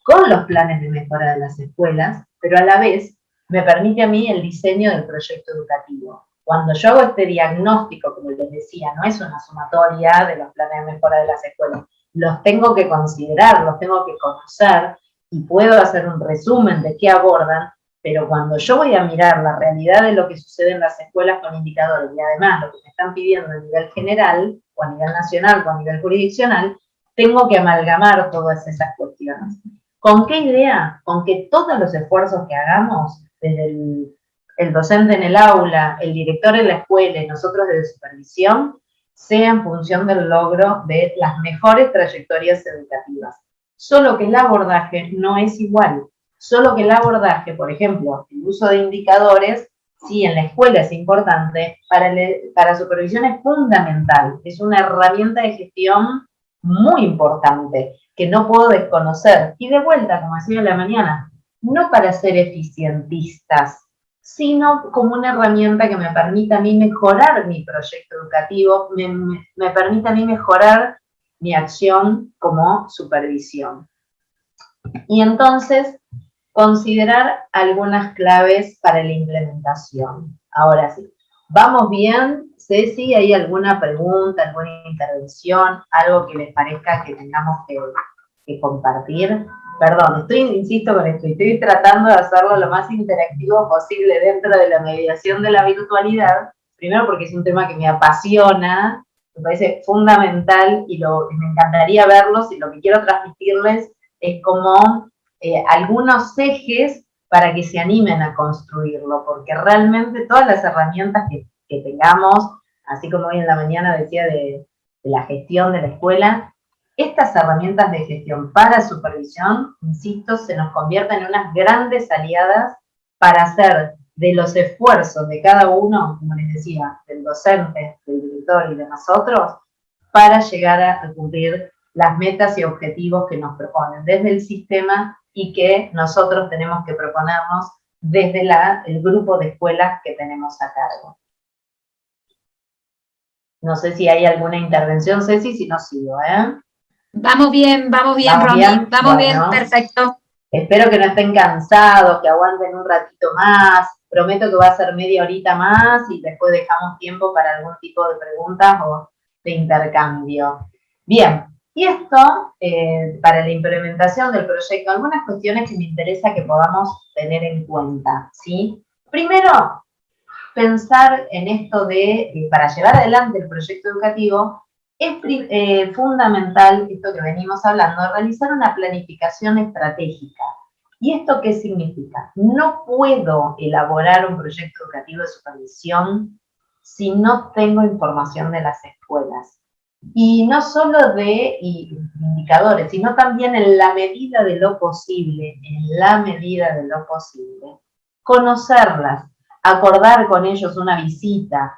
con los planes de mejora de las escuelas, pero a la vez me permite a mí el diseño del proyecto educativo. Cuando yo hago este diagnóstico, como les decía, no es una sumatoria de los planes de mejora de las escuelas, los tengo que considerar, los tengo que conocer y puedo hacer un resumen de qué abordan, pero cuando yo voy a mirar la realidad de lo que sucede en las escuelas con indicadores y además lo que me están pidiendo a nivel general, o a nivel nacional, o a nivel jurisdiccional, tengo que amalgamar todas esas cuestiones. ¿Con qué idea? Con que todos los esfuerzos que hagamos, desde el docente en el aula, el director en la escuela y nosotros desde supervisión, sea en función del logro de las mejores trayectorias educativas. Solo que el abordaje no es igual. Solo que el abordaje, por ejemplo, el uso de indicadores, sí, en la escuela es importante, para supervisión es fundamental. Es una herramienta de gestión muy importante que no puedo desconocer. Y de vuelta, como decía en la mañana, no para ser eficientistas, sino como una herramienta que me permita a mí mejorar mi proyecto educativo, me permita a mí mejorar mi acción como supervisión. Y entonces, considerar algunas claves para la implementación. Ahora sí, ¿vamos bien? Ceci, ¿hay alguna pregunta, alguna intervención, algo que les parezca que tengamos que que compartir. Perdón, insisto con esto, estoy tratando de hacerlo lo más interactivo posible dentro de la mediación de la virtualidad, primero porque es un tema que me apasiona, me parece fundamental y me encantaría verlos, y lo que quiero transmitirles es como algunos ejes para que se animen a construirlo, porque realmente todas las herramientas que tengamos, así como hoy en la mañana decía de la gestión de la escuela, estas herramientas de gestión para supervisión, insisto, se nos convierten en unas grandes aliadas para hacer de los esfuerzos de cada uno, como les decía, del docente, del director y de nosotros, para llegar a cumplir las metas y objetivos que nos proponen desde el sistema y que nosotros tenemos que proponernos desde el grupo de escuelas que tenemos a cargo. No sé si hay alguna intervención, Ceci, si no sigo, ¿eh? Vamos bien, Romy, vamos bien, perfecto. Espero que no estén cansados, que aguanten un ratito más. Prometo que va a ser media horita más y después dejamos tiempo para algún tipo de preguntas o de intercambio. Bien, y esto, para la implementación del proyecto, algunas cuestiones que me interesa que podamos tener en cuenta, ¿sí? Primero, pensar en esto de, para llevar adelante el proyecto educativo, es fundamental, esto que venimos hablando, de realizar una planificación estratégica. ¿Y esto qué significa? No puedo elaborar un proyecto educativo de supervisión si no tengo información de las escuelas. Y no solo de indicadores, sino también en la medida de lo posible, conocerlas, acordar con ellos una visita,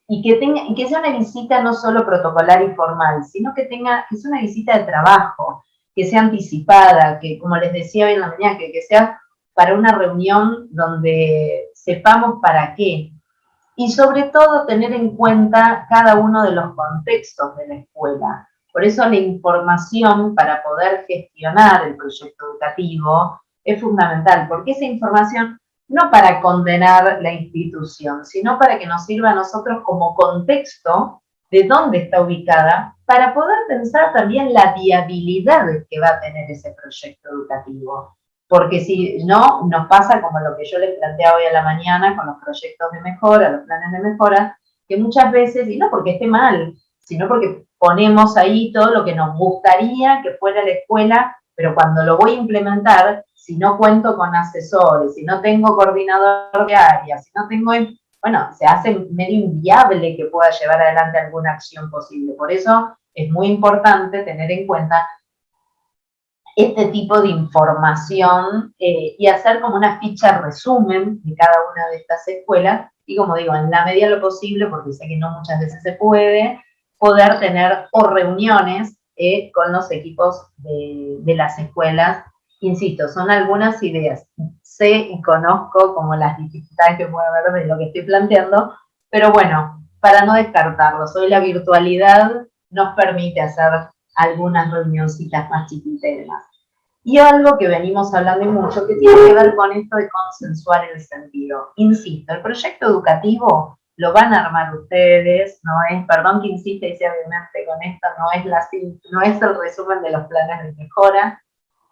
y que sea una visita no solo protocolar y formal, sino que sea una visita de trabajo, que sea anticipada, que como les decía hoy en la mañana, que sea para una reunión donde sepamos para qué. Y sobre todo tener en cuenta cada uno de los contextos de la escuela. Por eso la información para poder gestionar el proyecto educativo es fundamental, porque esa información no para condenar la institución, sino para que nos sirva a nosotros como contexto de dónde está ubicada, para poder pensar también la viabilidad que va a tener ese proyecto educativo. Porque si no, nos pasa como lo que yo les planteaba hoy a la mañana con los proyectos de mejora, los planes de mejora, que muchas veces, y no porque esté mal, sino porque ponemos ahí todo lo que nos gustaría que fuera la escuela, pero cuando lo voy a implementar, si no cuento con asesores, si no tengo coordinador de área, si no tengo, bueno, se hace medio inviable que pueda llevar adelante alguna acción posible. Por eso es muy importante tener en cuenta este tipo de información y hacer como una ficha resumen de cada una de estas escuelas y, como digo, en la medida de lo posible, porque sé que no muchas veces se puede, poder tener o reuniones con los equipos de las escuelas. Insisto, son algunas ideas. Sé y conozco como las dificultades que puede haber de lo que estoy planteando, pero bueno, para no descartarlos, hoy la virtualidad nos permite hacer algunas reunioncitas más chiquiteras. Y algo que venimos hablando mucho, que tiene que ver con esto de consensuar el sentido. Insisto, el proyecto educativo lo van a armar ustedes, no es, perdón que insiste y sea obviamente con esto, no es el resumen de los planes de mejora,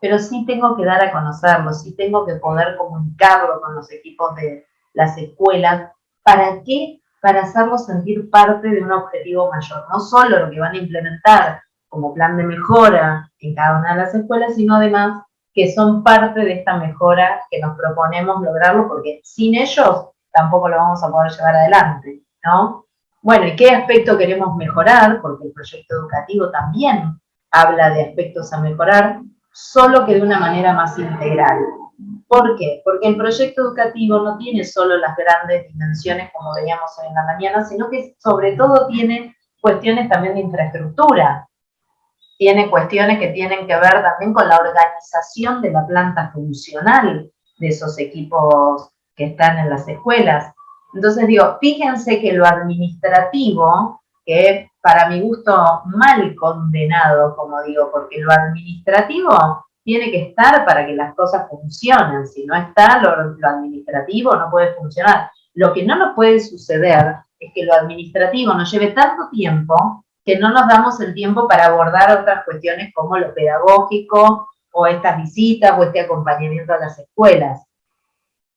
pero sí tengo que dar a conocerlo, sí tengo que poder comunicarlo con los equipos de las escuelas. ¿Para qué? Para hacerlos sentir parte de un objetivo mayor, no solo lo que van a implementar como plan de mejora en cada una de las escuelas, sino además que son parte de esta mejora que nos proponemos lograrlo, porque sin ellos tampoco lo vamos a poder llevar adelante, ¿no? Bueno, ¿y qué aspecto queremos mejorar? Porque el proyecto educativo también habla de aspectos a mejorar, solo que de una manera más integral. ¿Por qué? Porque el proyecto educativo no tiene solo las grandes dimensiones, como veíamos hoy en la mañana, sino que sobre todo tiene cuestiones también de infraestructura, tiene cuestiones que tienen que ver también con la organización de la planta funcional de esos equipos que están en las escuelas. Entonces digo, fíjense que lo administrativo, que para mi gusto mal condenado, como digo, porque lo administrativo tiene que estar para que las cosas funcionen. Si no está lo administrativo, no puede funcionar. Lo que no nos puede suceder es que lo administrativo nos lleve tanto tiempo que no nos damos el tiempo para abordar otras cuestiones como lo pedagógico, o estas visitas, o este acompañamiento a las escuelas.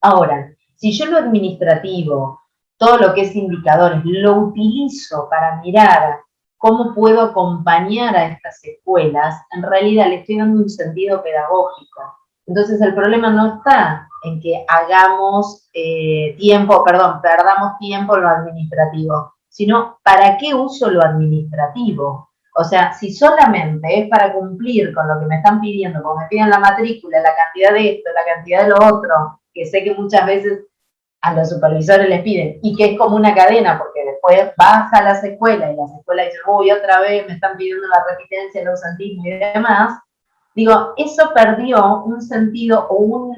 Ahora, si yo lo administrativo, todo lo que es indicadores, lo utilizo para mirar cómo puedo acompañar a estas escuelas, en realidad le estoy dando un sentido pedagógico. Entonces el problema no está en que perdamos tiempo en lo administrativo, sino ¿para qué uso lo administrativo? O sea, si solamente es para cumplir con lo que me están pidiendo, como me piden la matrícula, la cantidad de esto, la cantidad de lo otro, que sé que muchas veces a los supervisores les piden, y que es como una cadena, porque después vas a las escuelas, y las escuelas dicen, uy, otra vez me están pidiendo la repitencia, el ausentismo y demás. Digo, eso perdió un sentido o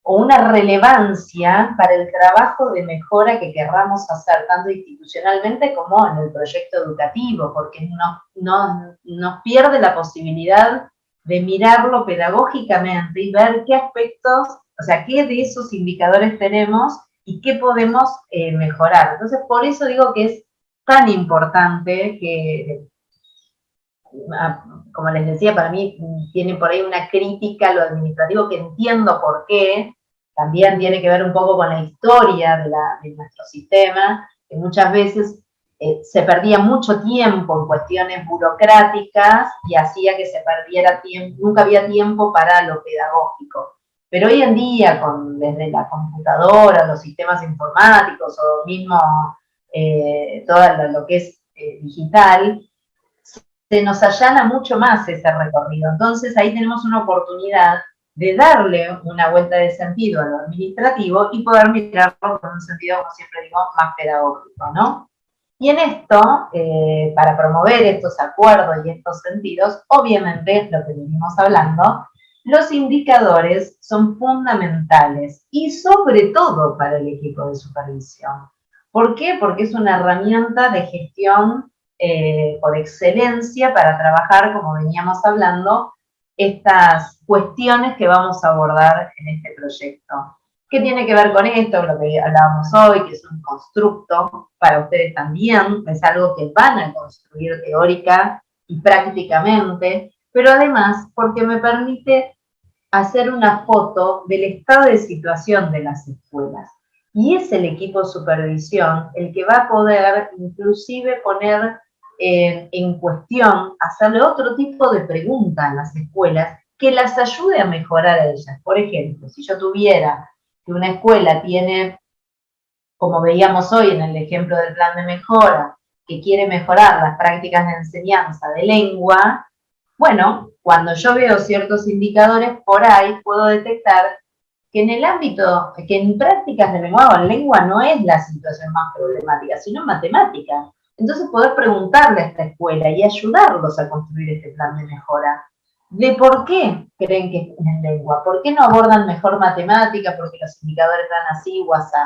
una relevancia para el trabajo de mejora que querramos hacer, tanto institucionalmente como en el proyecto educativo, porque nos pierde la posibilidad de mirarlo pedagógicamente y ver qué aspectos, o sea, qué de esos indicadores tenemos y qué podemos mejorar. Entonces, por eso digo que es tan importante que, como les decía, para mí tiene por ahí una crítica a lo administrativo que entiendo por qué, también tiene que ver un poco con la historia de nuestro sistema, que muchas veces se perdía mucho tiempo en cuestiones burocráticas y hacía que se perdiera tiempo, nunca había tiempo para lo pedagógico. Pero hoy en día, desde la computadora, los sistemas informáticos o mismo todo lo que es digital, se nos allana mucho más ese recorrido. Entonces ahí tenemos una oportunidad de darle una vuelta de sentido a lo administrativo y poder mirarlo con un sentido, como siempre digo, más pedagógico, ¿no? Y en esto, para promover estos acuerdos y estos sentidos, obviamente, lo que venimos hablando, los indicadores son fundamentales y sobre todo para el equipo de supervisión. ¿Por qué? Porque es una herramienta de gestión por excelencia para trabajar, como veníamos hablando, estas cuestiones que vamos a abordar en este proyecto. ¿Qué tiene que ver con esto? Lo que hablábamos hoy, que es un constructo, para ustedes también, es algo que van a construir teórica y prácticamente, pero además porque me permite hacer una foto del estado de situación de las escuelas. Y es el equipo de supervisión el que va a poder inclusive poner en cuestión, hacerle otro tipo de pregunta a las escuelas que las ayude a mejorar a ellas. Por ejemplo, si yo tuviera que una escuela tiene, como veíamos hoy en el ejemplo del plan de mejora, que quiere mejorar las prácticas de enseñanza de lengua, bueno, cuando yo veo ciertos indicadores, por ahí puedo detectar que en el ámbito, que en prácticas de lenguaje o en lengua no es la situación más problemática, sino en matemática. Entonces poder preguntarle a esta escuela y ayudarlos a construir este plan de mejora. De por qué creen que es en lengua, por qué no abordan mejor matemática, porque los indicadores dan así o así.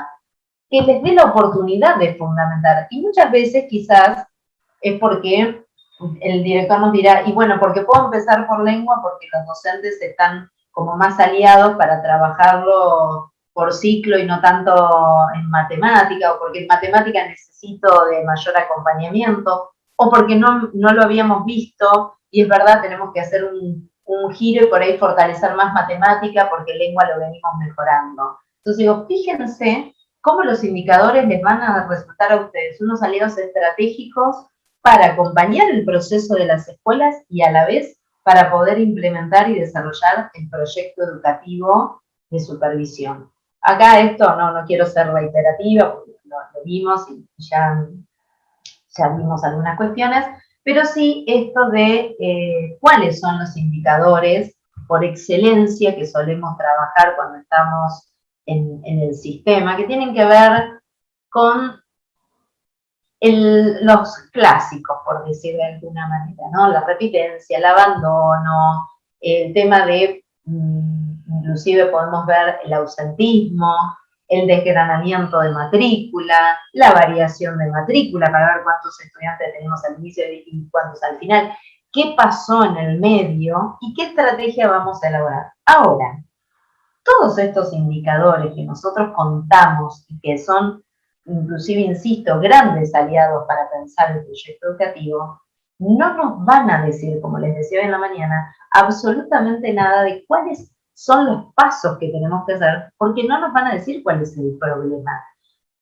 Que les dé la oportunidad de fundamentar. Y muchas veces quizás es porque el director nos dirá, y bueno, porque puedo empezar por lengua porque los docentes están como más aliados para trabajarlo por ciclo y no tanto en matemática, o porque en matemática necesito de mayor acompañamiento, o porque no lo habíamos visto, y es verdad, tenemos que hacer un giro y por ahí fortalecer más matemática porque lengua lo venimos mejorando. Entonces digo, fíjense cómo los indicadores les van a resultar a ustedes unos aliados estratégicos para acompañar el proceso de las escuelas y a la vez para poder implementar y desarrollar el proyecto educativo de supervisión. Acá esto no quiero ser reiterativa, porque lo vimos y ya vimos algunas cuestiones, pero sí esto de cuáles son los indicadores por excelencia que solemos trabajar cuando estamos en el sistema, que tienen que ver con los clásicos, por decir de alguna manera, ¿no? La repitencia, el abandono, el tema de, inclusive podemos ver el ausentismo, el desgranamiento de matrícula, la variación de matrícula para ver cuántos estudiantes tenemos al inicio y cuántos al final, qué pasó en el medio y qué estrategia vamos a elaborar. Ahora, todos estos indicadores que nosotros contamos y que son inclusive, insisto, grandes aliados para pensar el proyecto educativo, no nos van a decir, como les decía hoy en la mañana, absolutamente nada de cuáles son los pasos que tenemos que hacer, porque no nos van a decir cuál es el problema.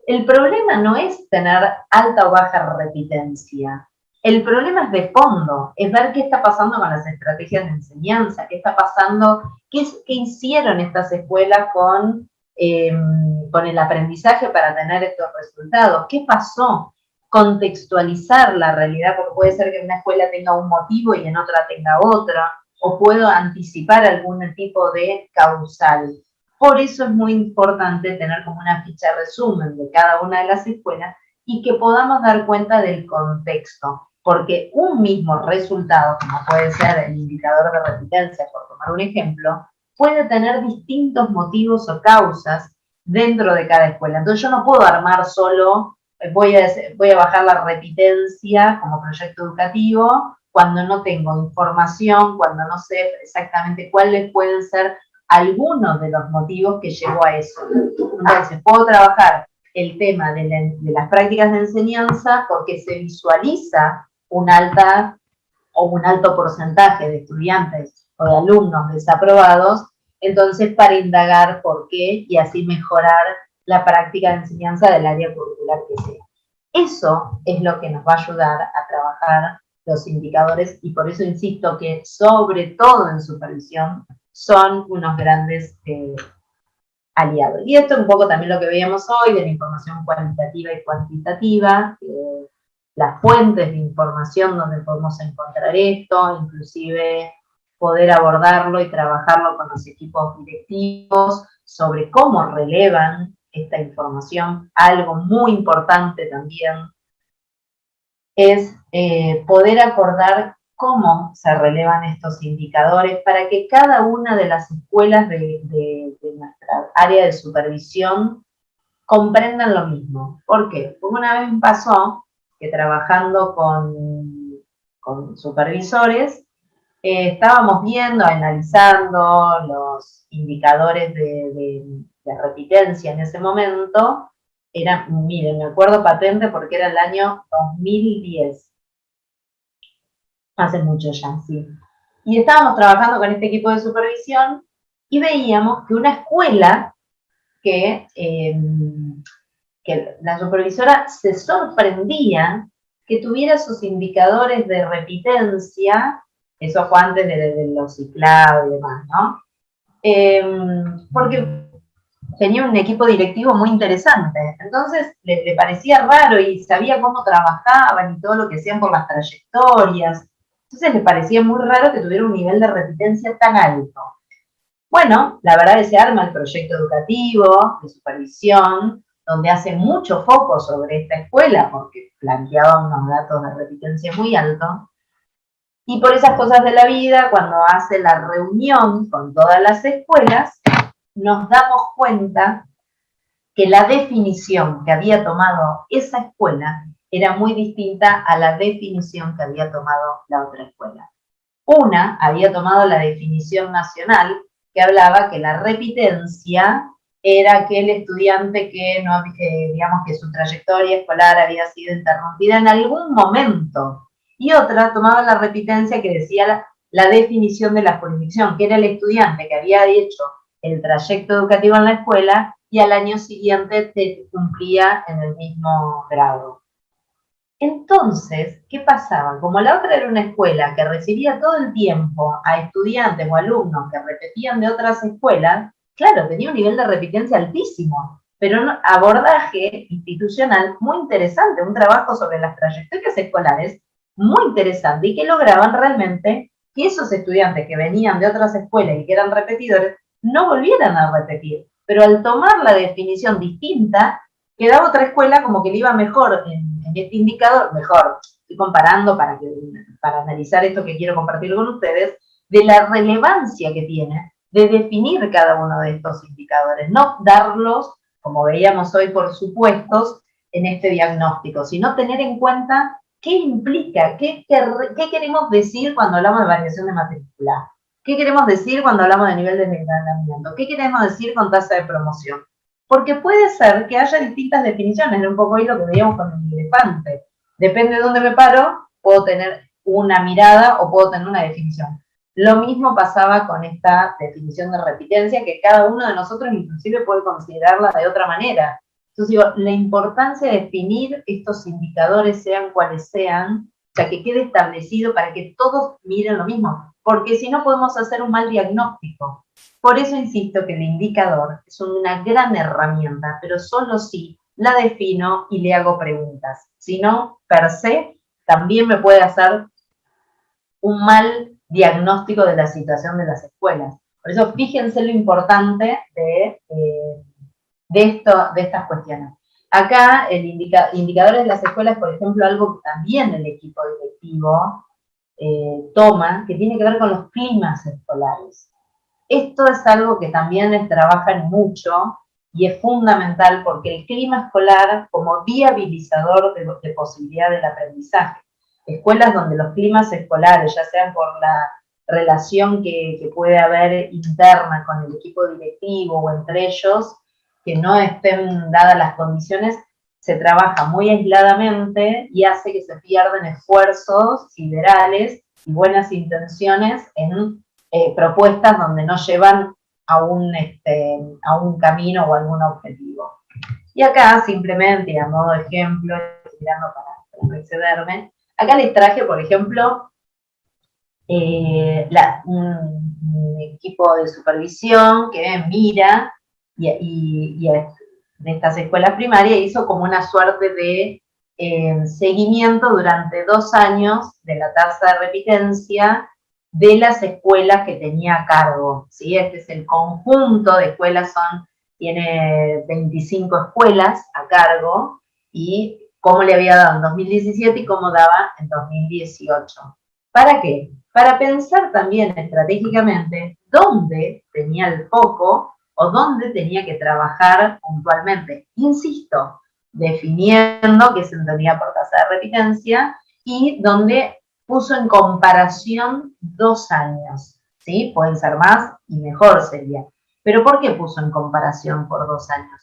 El problema no es tener alta o baja repitencia. El problema es de fondo, es ver qué está pasando con las estrategias de enseñanza, qué está pasando, qué hicieron estas escuelas con el aprendizaje para tener estos resultados, qué pasó, contextualizar la realidad, porque puede ser que en una escuela tenga un motivo y en otra tenga otro, o puedo anticipar algún tipo de causal. Por eso es muy importante tener como una ficha de resumen de cada una de las escuelas y que podamos dar cuenta del contexto, porque un mismo resultado, como puede ser el indicador de repitencia, por tomar un ejemplo, puede tener distintos motivos o causas dentro de cada escuela. Entonces yo no puedo armar solo, voy a bajar la repitencia como proyecto educativo, cuando no tengo información, cuando no sé exactamente cuáles pueden ser algunos de los motivos que llevó a eso. Entonces, puedo trabajar el tema de las prácticas de enseñanza porque se visualiza un alto porcentaje de estudiantes o de alumnos desaprobados, entonces para indagar por qué y así mejorar la práctica de enseñanza del área curricular que sea. Eso es lo que nos va a ayudar a trabajar los indicadores y por eso insisto que sobre todo en supervisión son unos grandes aliados. Y esto es un poco también lo que veíamos hoy de la información cualitativa y cuantitativa, las fuentes de información donde podemos encontrar esto, inclusive poder abordarlo y trabajarlo con los equipos directivos sobre cómo relevan esta información. Algo muy importante también es poder acordar cómo se relevan estos indicadores para que cada una de las escuelas de nuestra área de supervisión comprendan lo mismo. ¿Por qué? Porque una vez me pasó que trabajando con supervisores, estábamos viendo, analizando los indicadores de repitencia en ese momento. Miren, me acuerdo patente porque era el año 2010. Hace mucho ya, sí. Y estábamos trabajando con este equipo de supervisión y veíamos que una escuela que la supervisora se sorprendía que tuviera sus indicadores de repitencia, eso fue antes de los ciclados y demás, ¿no? Porque tenía un equipo directivo muy interesante, entonces le parecía raro y sabía cómo trabajaban y todo lo que hacían por las trayectorias, entonces le parecía muy raro que tuviera un nivel de repitencia tan alto. Bueno, la verdad es que se arma el proyecto educativo de supervisión, donde hace mucho foco sobre esta escuela, porque planteaba unos datos de repitencia muy altos, y por esas cosas de la vida, cuando hace la reunión con todas las escuelas, nos damos cuenta que la definición que había tomado esa escuela era muy distinta a la definición que había tomado la otra escuela. Una había tomado la definición nacional, que hablaba que la repitencia era aquel estudiante que, no, digamos que su trayectoria escolar había sido interrumpida en algún momento. Y otra tomaba la repitencia que decía la definición de la jurisdicción, que era el estudiante que había hecho el trayecto educativo en la escuela y al año siguiente cumplía en el mismo grado. Entonces, ¿qué pasaba? Como la otra era una escuela que recibía todo el tiempo a estudiantes o alumnos que repetían de otras escuelas, claro, tenía un nivel de repitencia altísimo, pero un abordaje institucional muy interesante, un trabajo sobre las trayectorias escolares muy interesante y que lograban realmente que esos estudiantes que venían de otras escuelas y que eran repetidores no volvieran a repetir. Pero al tomar la definición distinta, quedaba otra escuela como que le iba mejor en este indicador, mejor, estoy comparando para analizar esto que quiero compartir con ustedes, de la relevancia que tiene de definir cada uno de estos indicadores, no darlos, como veíamos hoy, por supuestos en este diagnóstico, sino tener en cuenta qué implica, qué queremos decir cuando hablamos de variación de matrícula, qué queremos decir cuando hablamos de nivel de endeudamiento, qué queremos decir con tasa de promoción. Porque puede ser que haya distintas definiciones, un poco ahí lo que veíamos con el elefante. Depende de dónde me paro, puedo tener una mirada o puedo tener una definición. Lo mismo pasaba con esta definición de repitencia, que cada uno de nosotros inclusive puede considerarla de otra manera. Entonces digo, la importancia de definir estos indicadores, sean cuales sean, o sea, que quede establecido para que todos miren lo mismo, porque si no podemos hacer un mal diagnóstico. Por eso insisto que el indicador es una gran herramienta, pero solo si la defino y le hago preguntas. Si no, per se, también me puede hacer un mal diagnóstico de la situación de las escuelas. Por eso fíjense lo importante de estas cuestiones. Acá, el indicadores de las escuelas, por ejemplo, algo que también el equipo directivo toma, que tiene que ver con los climas escolares. Esto es algo que también trabajan mucho y es fundamental porque el clima escolar como viabilizador de posibilidad del aprendizaje. Escuelas donde los climas escolares, ya sean por la relación que puede haber interna con el equipo directivo o entre ellos, que no estén dadas las condiciones, se trabaja muy aisladamente y hace que se pierden esfuerzos siderales y buenas intenciones en propuestas donde no llevan a un camino o a algún objetivo. Y acá, simplemente, a modo de ejemplo, mirando para no excederme, acá les traje, por ejemplo, un equipo de supervisión que mira y de estas escuelas primarias hizo como una suerte de seguimiento durante 2 años de la tasa de repitencia de las escuelas que tenía a cargo, ¿sí? Este es el conjunto de escuelas, tiene 25 escuelas a cargo, y cómo le había dado en 2017 y cómo daba en 2018. ¿Para qué? Para pensar también estratégicamente dónde tenía el foco o dónde tenía que trabajar puntualmente. Insisto, definiendo qué se entendía por tasa de repitencia y donde puso en comparación 2 años, ¿sí? Pueden ser más y mejor sería. ¿Pero por qué puso en comparación por 2 años?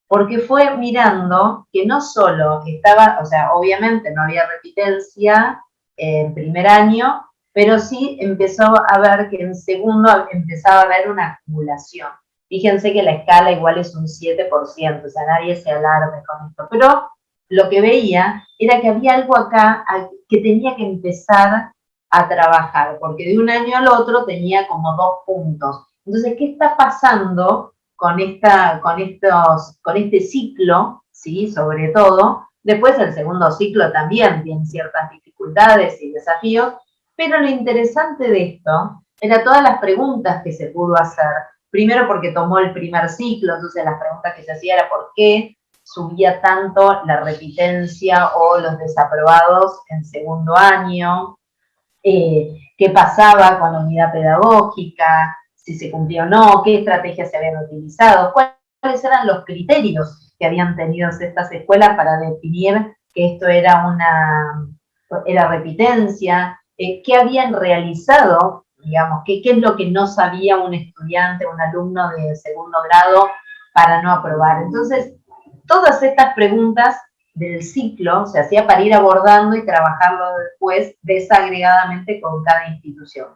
Porque fue mirando que no solo estaba, o sea, obviamente no había repitencia en primer año, pero sí empezó a ver que en segundo empezaba a haber una acumulación. Fíjense que la escala igual es un 7%, o sea, nadie se alarme con esto, pero lo que veía era que había algo acá que tenía que empezar a trabajar, porque de un año al otro tenía como 2 puntos. Entonces, ¿qué está pasando con este ciclo, ¿sí? Sobre todo, después el segundo ciclo también tiene ciertas dificultades y desafíos, pero lo interesante de esto era todas las preguntas que se pudo hacer. Primero porque tomó el primer ciclo, entonces las preguntas que se hacían era por qué subía tanto la repitencia o los desaprobados en segundo año, qué pasaba con la unidad pedagógica, si se cumplía o no, qué estrategias se habían utilizado, cuáles eran los criterios que habían tenido estas escuelas para definir que esto era repitencia, qué habían realizado, digamos, qué es lo que no sabía un estudiante, un alumno de segundo grado para no aprobar. Entonces, todas estas preguntas del ciclo se hacía para ir abordando y trabajarlo después desagregadamente con cada institución.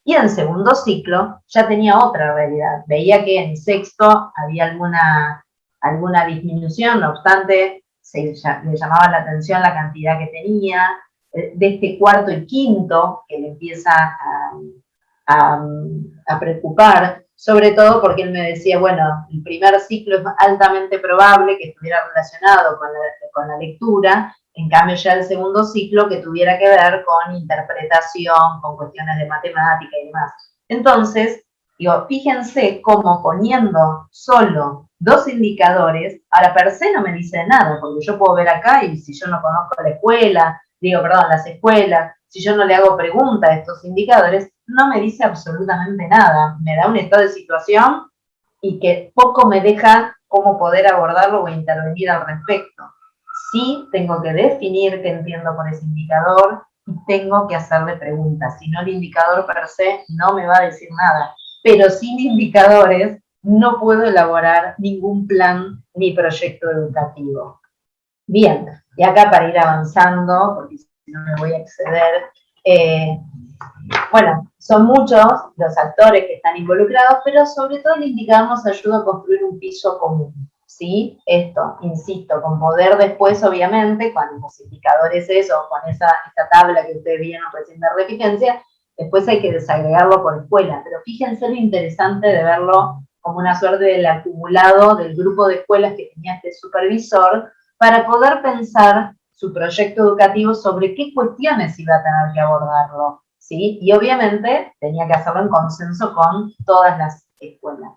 Y en segundo ciclo ya tenía otra realidad. Veía que en sexto había alguna disminución, no obstante, le llamaba la atención la cantidad que tenía. De este cuarto y quinto, que le empieza a preocupar, sobre todo porque él me decía, bueno, el primer ciclo es altamente probable que estuviera relacionado con la lectura, en cambio ya el segundo ciclo que tuviera que ver con interpretación, con cuestiones de matemática y demás. Entonces, digo, fíjense cómo poniendo solo 2 indicadores, ahora per se no me dice nada, porque yo puedo ver acá y si yo no conozco las escuelas, si yo no le hago pregunta a estos indicadores, no me dice absolutamente nada. Me da un estado de situación y que poco me deja cómo poder abordarlo o intervenir al respecto. Sí tengo que definir qué entiendo por ese indicador y tengo que hacerle preguntas. Si no, el indicador per se no me va a decir nada. Pero sin indicadores no puedo elaborar ningún plan ni proyecto educativo. Bien, y acá para ir avanzando, porque si no me voy a exceder, bueno, son muchos los actores que están involucrados, pero sobre todo el indicador nos ayuda a construir un piso común, ¿sí? Esto, insisto, con poder después, obviamente, con los indicadores eso, con esta tabla que ustedes vieron recién de repitencia, después hay que desagregarlo por escuela, pero fíjense lo interesante de verlo como una suerte del acumulado del grupo de escuelas que tenía este supervisor, para poder pensar su proyecto educativo sobre qué cuestiones iba a tener que abordarlo, ¿sí? Y obviamente tenía que hacerlo en consenso con todas las escuelas.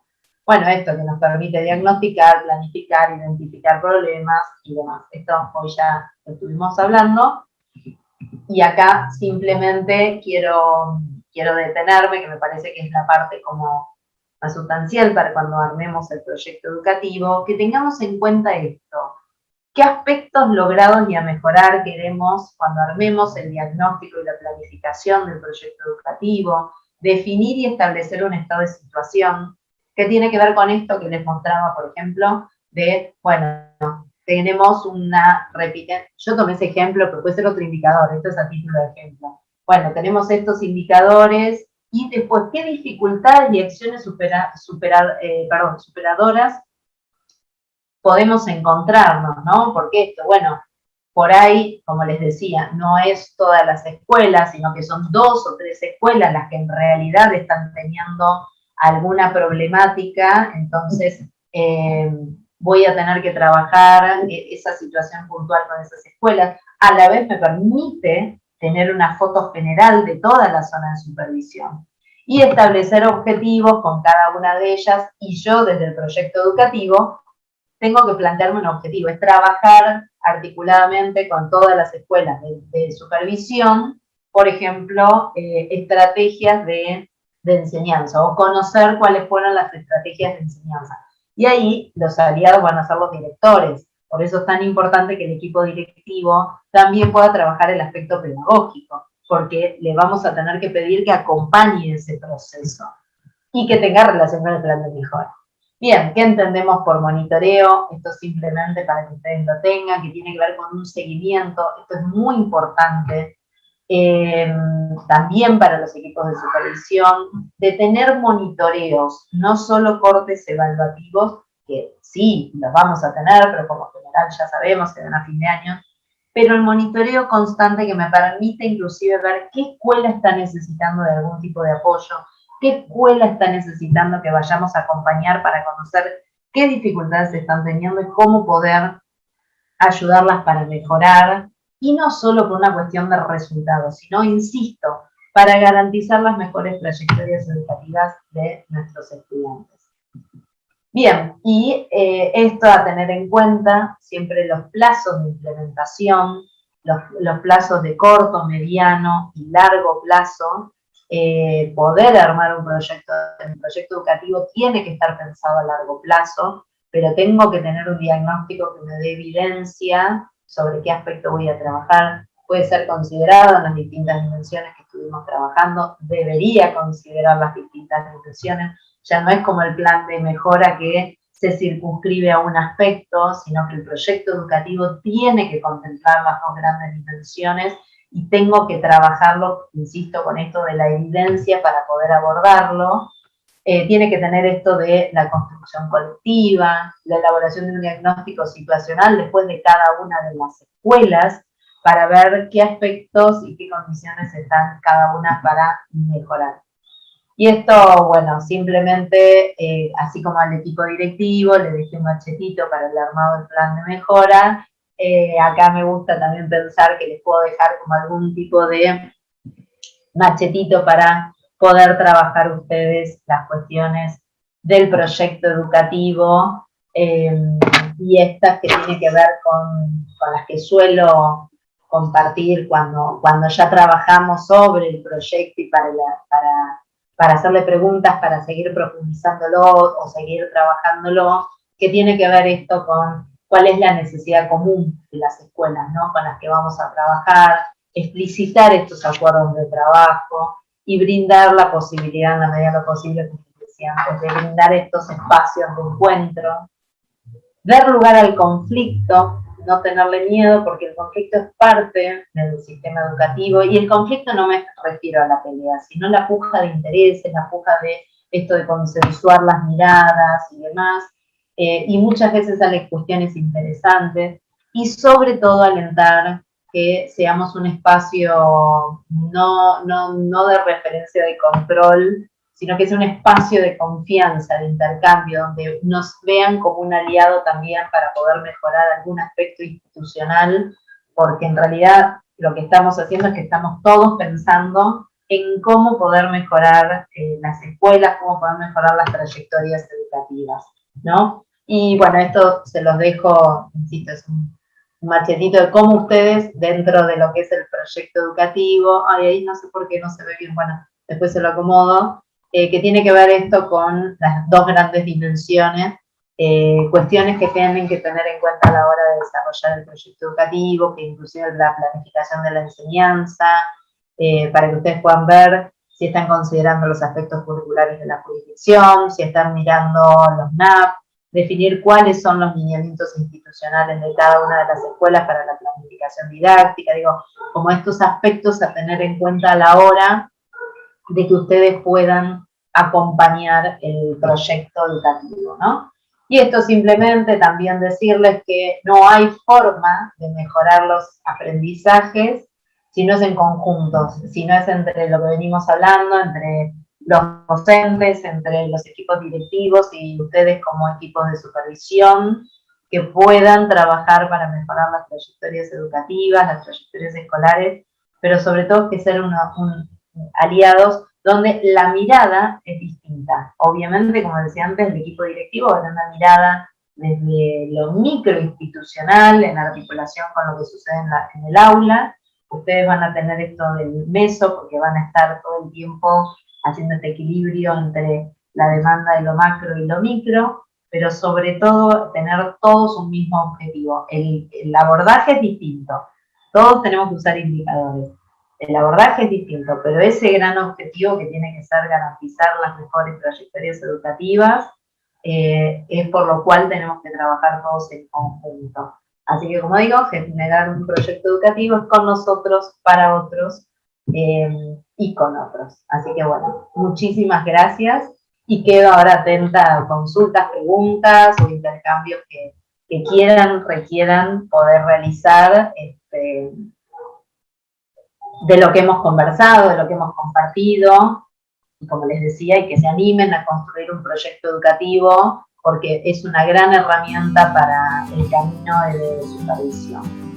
Bueno, esto que nos permite diagnosticar, planificar, identificar problemas y demás. Esto hoy ya lo estuvimos hablando. Y acá simplemente quiero detenerme, que me parece que es la parte como más sustancial para cuando armemos el proyecto educativo, que tengamos en cuenta esto. ¿Qué aspectos logrados y a mejorar queremos cuando armemos el diagnóstico y la planificación del proyecto educativo? Definir y establecer un estado de situación que tiene que ver con esto que les mostraba, por ejemplo, de, bueno, tenemos una repitencia. Yo tomé ese ejemplo, pero puede ser otro indicador, esto es a título de ejemplo. Bueno, tenemos estos indicadores y después, ¿qué dificultades y acciones superadoras podemos encontrarnos, ¿no? Porque esto, bueno, por ahí, como les decía, no es todas las escuelas, sino que son 2 o 3 escuelas las que en realidad están teniendo alguna problemática, entonces voy a tener que trabajar esa situación puntual con esas escuelas. A la vez me permite tener una foto general de toda la zona de supervisión y establecer objetivos con cada una de ellas, y yo desde el proyecto educativo tengo que plantearme un objetivo, es trabajar articuladamente con todas las escuelas de supervisión, por ejemplo, estrategias de enseñanza, o conocer cuáles fueron las estrategias de enseñanza. Y ahí los aliados van a ser los directores, por eso es tan importante que el equipo directivo también pueda trabajar el aspecto pedagógico, porque le vamos a tener que pedir que acompañe ese proceso y que tenga relación con el plan de mejora. Bien, ¿qué entendemos por monitoreo? Esto simplemente para que ustedes lo tengan, que tiene que ver con un seguimiento. Esto es muy importante. También para los equipos de supervisión, de tener monitoreos, no solo cortes evaluativos, que sí, los vamos a tener, pero como general ya sabemos, se dan a fin de año, pero el monitoreo constante que me permite inclusive ver qué escuela está necesitando de algún tipo de apoyo, qué escuela está necesitando que vayamos a acompañar para conocer qué dificultades están teniendo y cómo poder ayudarlas para mejorar, y no solo por una cuestión de resultados, sino, insisto, para garantizar las mejores trayectorias educativas de nuestros estudiantes. Bien, y esto a tener en cuenta, siempre los plazos de implementación, los plazos de corto, mediano y largo plazo. Poder armar un proyecto educativo tiene que estar pensado a largo plazo, pero tengo que tener un diagnóstico que me dé evidencia sobre qué aspecto voy a trabajar. Puede ser considerado en las distintas dimensiones que estuvimos trabajando, debería considerar las distintas dimensiones. Ya no es como el plan de mejora que se circunscribe a un aspecto, sino que el proyecto educativo tiene que contemplar las 2 grandes dimensiones y tengo que trabajarlo, insisto, con esto de la evidencia para poder abordarlo. Tiene que tener esto de la construcción colectiva, la elaboración de un diagnóstico situacional después de cada una de las escuelas, para ver qué aspectos y qué condiciones están cada una para mejorar. Y esto, bueno, simplemente, así como al equipo directivo, le dejé un machetito para el armado del plan de mejora. Acá me gusta también pensar que les puedo dejar como algún tipo de machetito para poder trabajar ustedes las cuestiones del proyecto educativo, y estas que tienen que ver con las que suelo compartir cuando ya trabajamos sobre el proyecto y para hacerle preguntas, para seguir profundizándolo o seguir trabajándolo, que tiene que ver esto con cuál es la necesidad común de las escuelas, ¿no? Con las que vamos a trabajar, explicitar estos acuerdos de trabajo y brindar la posibilidad, en la medida de lo posible, que decía antes, de brindar estos espacios de encuentro, dar lugar al conflicto, no tenerle miedo, porque el conflicto es parte del sistema educativo, y el conflicto no me refiero a la pelea, sino la puja de intereses, la puja de esto de consensuar las miradas y demás, y muchas veces salen cuestiones interesantes, y sobre todo alentar que seamos un espacio no de referencia de control, sino que es un espacio de confianza, de intercambio, donde nos vean como un aliado también para poder mejorar algún aspecto institucional, porque en realidad lo que estamos haciendo es que estamos todos pensando en cómo poder mejorar las escuelas, cómo poder mejorar las trayectorias educativas, ¿no? Y bueno, esto se los dejo, insisto, es un machetito de cómo ustedes, dentro de lo que es el proyecto educativo, ahí no sé por qué no se ve bien, bueno, después se lo acomodo, que tiene que ver esto con las dos grandes dimensiones, cuestiones que tienen que tener en cuenta a la hora de desarrollar el proyecto educativo, que inclusive la planificación de la enseñanza, para que ustedes puedan ver si están considerando los aspectos curriculares de la jurisdicción, si están mirando los NAP, definir cuáles son los lineamientos institucionales de cada una de las escuelas para la planificación didáctica, digo, como estos aspectos a tener en cuenta a la hora de que ustedes puedan acompañar el proyecto educativo, ¿no? Y esto simplemente también decirles que no hay forma de mejorar los aprendizajes si no es en conjuntos, si no es entre lo que venimos hablando, entre los docentes, entre los equipos directivos y ustedes como equipos de supervisión, que puedan trabajar para mejorar las trayectorias educativas, las trayectorias escolares, pero sobre todo que ser aliados donde la mirada es distinta. Obviamente, como decía antes, el equipo directivo va a tener una mirada desde lo microinstitucional, en articulación con lo que sucede en el aula. Ustedes van a tener esto del meso, porque van a estar todo el tiempo haciendo este equilibrio entre la demanda de lo macro y lo micro, pero sobre todo tener todos un mismo objetivo. El abordaje es distinto, todos tenemos que usar indicadores. El abordaje es distinto, pero ese gran objetivo que tiene que ser garantizar las mejores trayectorias educativas es por lo cual tenemos que trabajar todos en conjunto. Así que, como digo, generar un proyecto educativo es con nosotros, para otros y con otros. Así que, bueno, muchísimas gracias y quedo ahora atenta a consultas, preguntas o intercambios que requieran poder realizar de lo que hemos conversado, de lo que hemos compartido, y como les decía, y que se animen a construir un proyecto educativo, porque es una gran herramienta para el camino de supervisión.